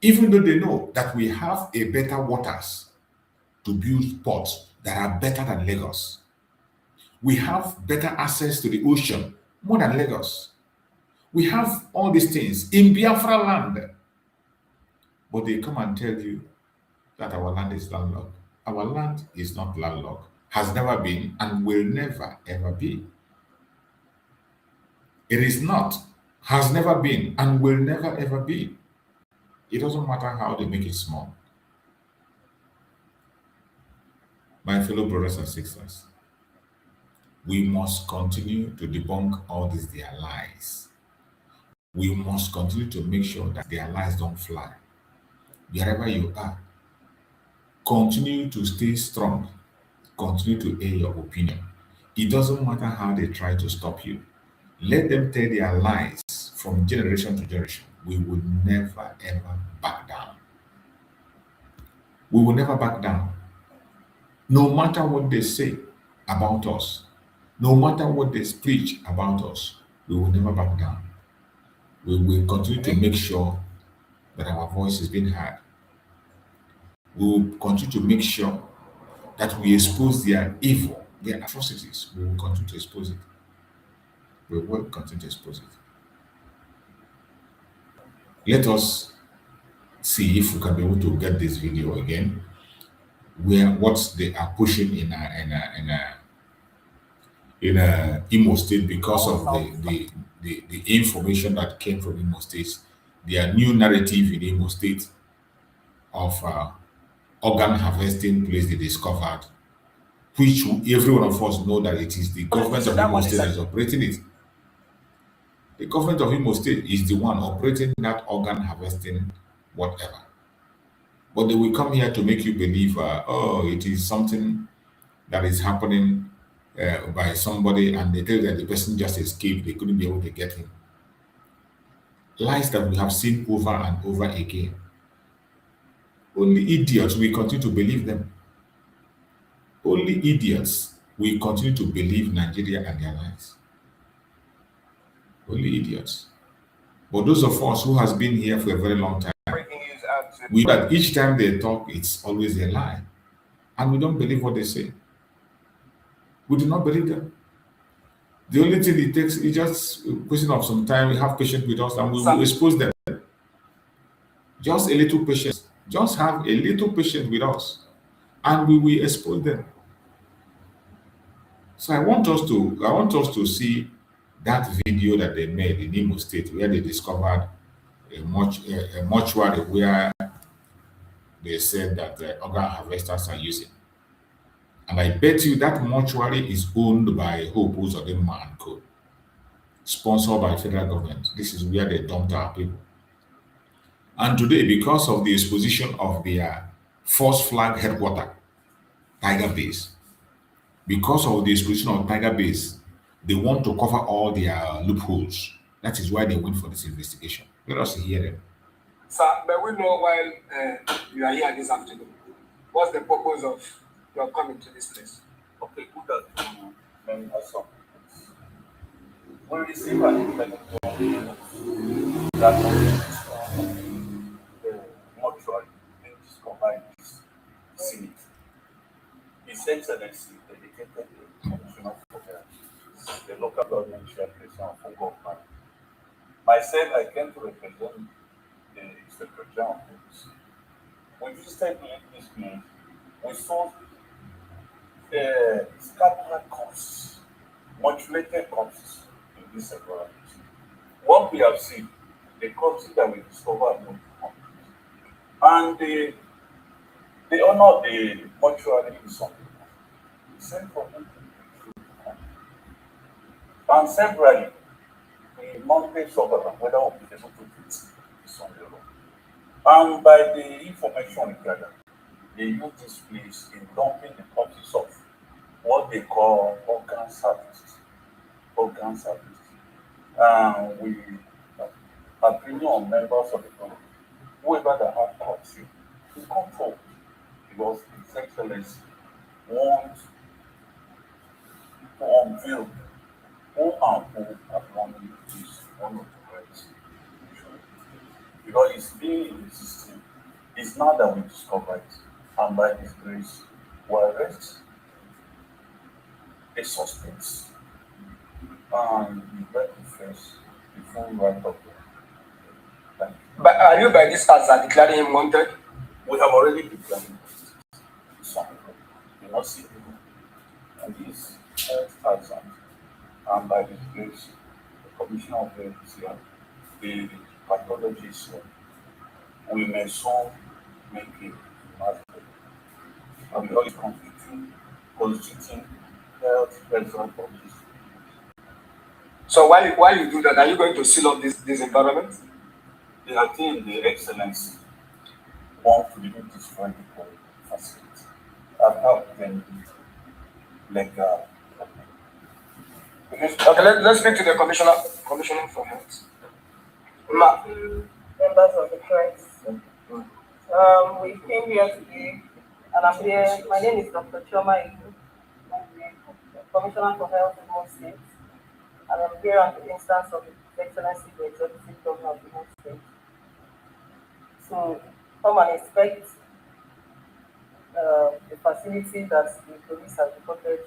even though they know that we have a better waters to build ports that are better than Lagos. We have better access to the ocean more than Lagos. We have all these things in Biafra land. But they come and tell you that our land is landlocked. Our land is not landlocked, has never been, and will never ever be. It is not, has never been, and will never ever be. It doesn't matter how they make it small. My fellow brothers and sisters, we must continue to debunk all these their lies. We must continue to make sure that their lies don't fly. Wherever you are, continue to stay strong. Continue to air your opinion. It doesn't matter how they try to stop you. Let them tell their lies from generation to generation. We will never ever back down. We will never back down. No matter what they say about us, no matter what they preach about us, we will never back down. We will continue to make sure that our voice is being heard. We will continue to make sure that we expose their evil, their atrocities. We will continue to expose it. We will continue to expose it. Let us see if we can be able to get this video again, where what they are pushing in Imo State because of the information that came from Imo State, their new narrative in Imo State of organ harvesting place they discovered, which every one of us know that it is the government of Imo State that is operating it. The government of Imo State is the one operating that organ harvesting whatever. But they will come here to make you believe, it is something that is happening by somebody, and they tell you that the person just escaped, they couldn't be able to get him. Lies that we have seen over and over again. Only idiots will continue to believe them. Only idiots will continue to believe Nigeria and their lies. Only idiots. But those of us who has been here for a very long time, we know that each time they talk, it's always a lie. And we don't believe what they say. We do not believe them. The only thing it takes is just a question of some time. We have patience with us and we will expose them. Just a little patience. Just have a little patience with us and we will expose them. So I want us to see that video that they made in Imo State where they discovered a mortuary where they said that the organ harvesters are using. And I bet you that mortuary is owned by Hope Uzodinma and Co. Sponsored by federal government. This is where they dumped our people. And today, because of the exposition of their false flag headquarters, Tiger Base, because of the exposition of Tiger Base, they want to cover all their loopholes. That is why they went for this investigation. Let us hear them. Sir, may we know while you are here this afternoon, what's the purpose of your coming to this place? Okay, good afternoon, members of this. We receive an information that the mortuary being discovered in this vicinity. His Excellency dedicated the Commissioner for the local government chairperson for government. Myself, I came to represent the Secretary of Police. We visited this place. We saw scapular corpses, mutilated corpses in this environment. What we have seen, the corpses that we discovered, and the owner of the mortuary is something. He sent for them to come. And severally, we mounted surveillance whether we'll be able to do this on the road. And by the information we gathered, they use this place in dumping the corpses of what they call organ services. Organ services. We are bringing on members of the government, whoever that have corpses, to come forward because His Excellency wants to unveil who and who have won this one of the rights. Because it's been in the system It's now that we discover it, and by His grace, we arrest the suspects and we get to face the full right of them. Thank you. But are you by this as are declaring him wanted? We have already declared him wanted. Some people do not see him, and he's absent. And by His grace, the Commissioner of Health is here, the pathology is here. We may soon make it massive. And we always constituting health result of this. So while you do that, are you going to seal up this environment? They attain the excellency want to even destroy the whole facility. I've helped them legal. Okay, let's speak to the commissioner for health. Members of the press. We came here today, and I'm here. My name is Dr. Choma Ibu. I'm the Commissioner for Health in Imo State, and I'm here on the instance of His Excellency the Executive Governor of Imo State to come and inspect the facility that the police have reported,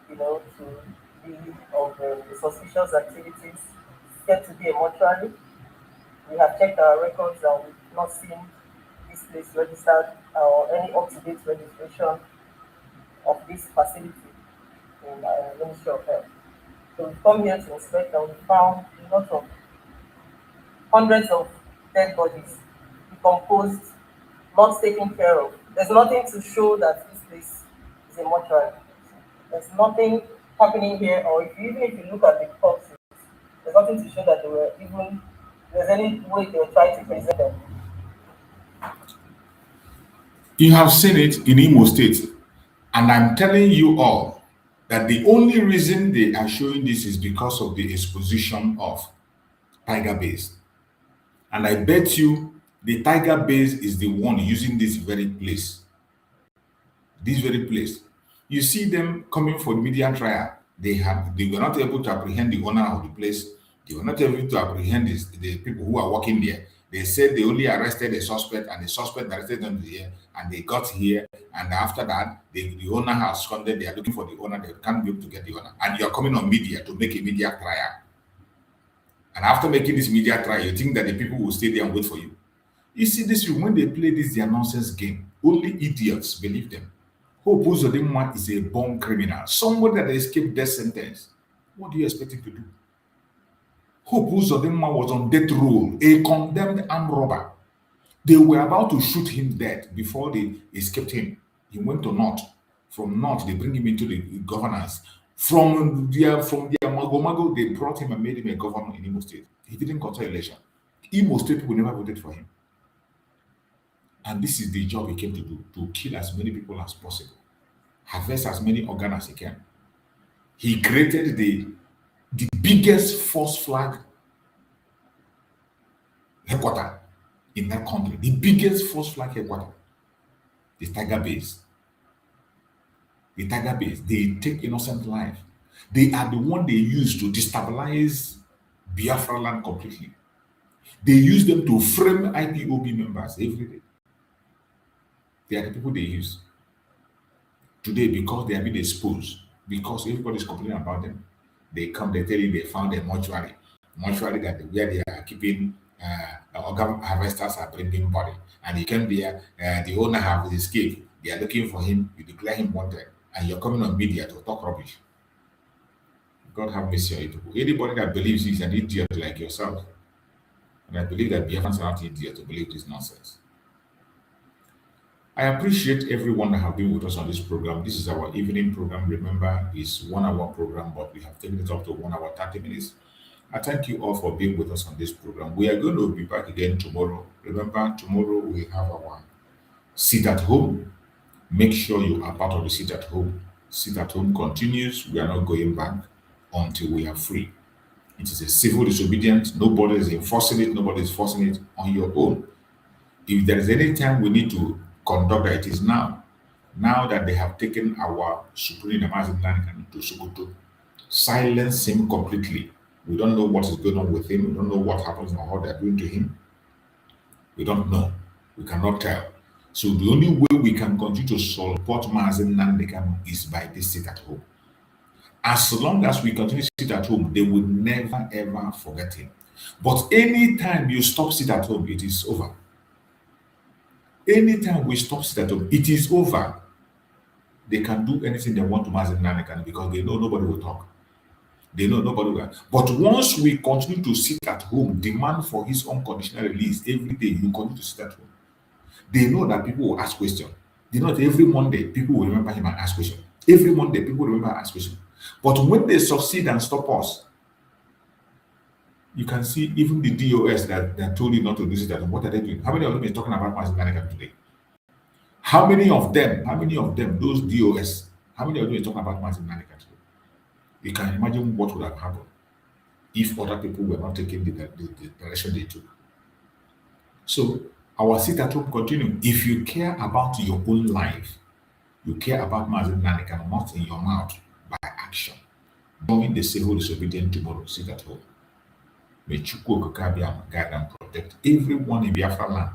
to be of the suspicious activities, said to be a mortuary. We have checked our records and we've not seen this place registered or any up-to-date registration of this facility in the Ministry of Health. So we've come here to inspect and we found a lot of hundreds of dead bodies, decomposed, not taken care of. There's nothing to show that this place is a mortuary. There's nothing happening here, or even if you look at the corpses, there's nothing to show that there's any way they were trying to present them. You have seen it in Imo State, and I'm telling you all that the only reason they are showing this is because of the exposition of Tiger Base. And I bet you the Tiger Base is the one using this very place. This very place. You see them coming for the media trial. They were not able to apprehend the owner of the place. They were not able to apprehend the people who are working there. They said they only arrested a suspect, and the suspect arrested them here, and they got here, and after that, the owner has absconded. They are looking for the owner. They can't be able to get the owner. And you are coming on media to make a media trial. And after making this media trial, you think that the people will stay there and wait for you. You see, this when they play this their nonsense game, only idiots believe them. Hope Uzodinma is a born criminal, somebody that escaped death sentence. What do you expect him to do? Hope Uzodinma was on death row, a condemned armed robber. They were about to shoot him dead before they escaped him. He went to North. From North, they bring him into the governance. From their Mago, they brought him and made him a governor in Imo State. He didn't contest election. Imo State people never voted for him. And this is the job he came to do, to kill as many people as possible, harvest as many organs as he can. He created the biggest false flag headquarters in that country, the biggest false flag headquarters, the Tiger Base. The Tiger Base, they take innocent life. They are the one they use to destabilize Biafra land completely. They use them to frame IPOB members every day. They are the people they use. Today, because they have been exposed, because everybody is complaining about them, they come, they tell you they found a mortuary that where they are keeping organ harvesters are bringing body. And he came there, the owner has escaped. They are looking for him, you declare him wanted, and you're coming on media to talk rubbish. God have mercy on you people. Anybody that believes he's an idiot like yourself, and I believe that Biafrans are not idiots to believe this nonsense. I appreciate everyone that have been with us on this program. This is our evening program. Remember, it's 1 hour program, but we have taken it up to 1 hour 30 minutes. I thank you all for being with us on this program. We are going to be back again tomorrow. Remember, tomorrow we have our sit at home. Make sure you are part of the sit at home. Sit at home continues. We are not going back until we are free. It is a civil disobedience. Nobody is enforcing it. Nobody is forcing it on your own. If there is any time we need to conduct that, it is now. Now that they have taken our Supreme Namazin to Sokoto, silence him completely. We don't know what is going on with him. We don't know what happens or what they're doing to him. We don't know. We cannot tell. So the only way we can continue to support Mazen Nandekano is by this sit at home. As long as we continue to sit at home, they will never ever forget him. But anytime you stop sit at home, it is over. Anytime we stop sit at home, it is over. They can do anything they want to Mazen Nandekano because they know nobody will talk. They know nobody will. But once we continue to sit at home, demand for his unconditional release every day, you continue to sit at home. They know that people will ask questions. They know that every Monday people will remember him and ask questions. Every Monday people will remember and ask questions. But when they succeed and stop us, you can see even the DOS that told you not to do it at home. What are they doing? How many of them is talking about Mazen Nandekano today? How many of them, those DOS, how many of them is talking about Mazen Nandekano today? You can imagine what would have happened if other people were not taking the direction they took. So our sit at home continue. If you care about your own life, you care about Mazen Nandekano, not in your mouth, by action. Join the civil disobedient tomorrow, sit at home. May Chukwu Okakabiam guide and protect everyone in Biafra land.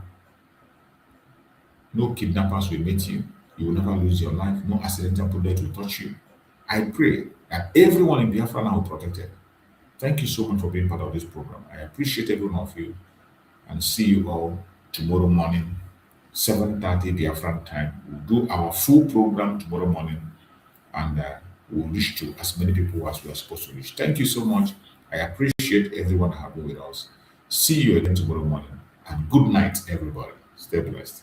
No kidnappers will meet you. You will never lose your life. No accidental bullet will touch you. I pray that everyone in Biafra land will be protected. Thank you so much for being part of this program. I appreciate every one of you and see you all tomorrow morning, 7:30 Biafran time. We'll do our full program tomorrow morning and we'll reach to as many people as we are supposed to reach. Thank you so much. I appreciate everyone that have been with us. See you again tomorrow morning and good night, everybody. Stay blessed.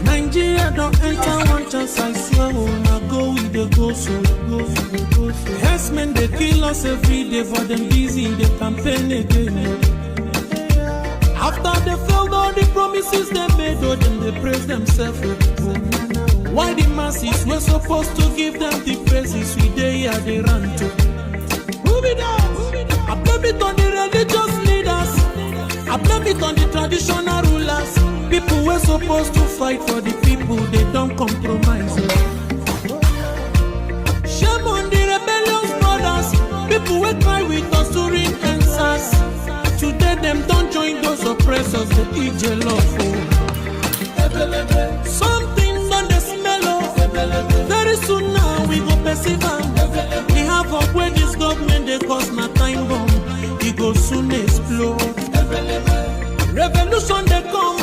Nigeria don't enter one chance, I swear, now go with the go so. Yes, men, they kill us every day for them busy, they campaign again. After they failed all the promises they made, oh, then they praise themselves. Why the masses were supposed to give them the praises we they are they run to? Move it up. I blame it on the religious leaders. I blame it on the traditional rulers. People were supposed to fight for the people, they don't compromise. Shame on the rebellious brothers. People will cry with us to ring answers. Today them don't join those oppressors, they eat your love. Something on the smell of. Very soon now we go perceive. We have up where this government they cause my time bomb. It go soon explode. Revolution they come.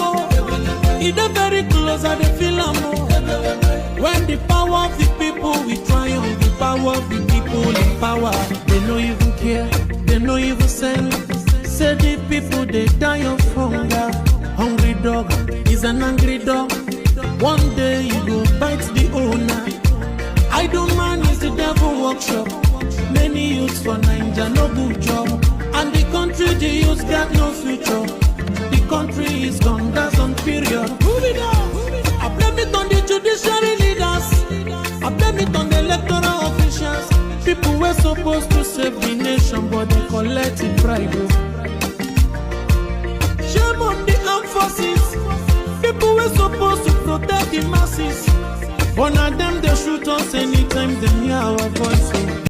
It's very close at the film. When the power of the people we triumph, the power of the people in power. They no even care, they no even send. Say the people they die of hunger. Hungry dog is an angry dog. One day you go bite the owner. Idle man is the devil workshop. Many youths for Nigeria no good job. And the country the youths got no future. The country is gone, that's on period. Move it up. I blame it on the judiciary leaders. I blame it on the electoral officials. People were supposed to save the nation, but they collected bribe. Shame on the armed forces. People were supposed to protect the masses. One of them they shoot us anytime they hear our voice.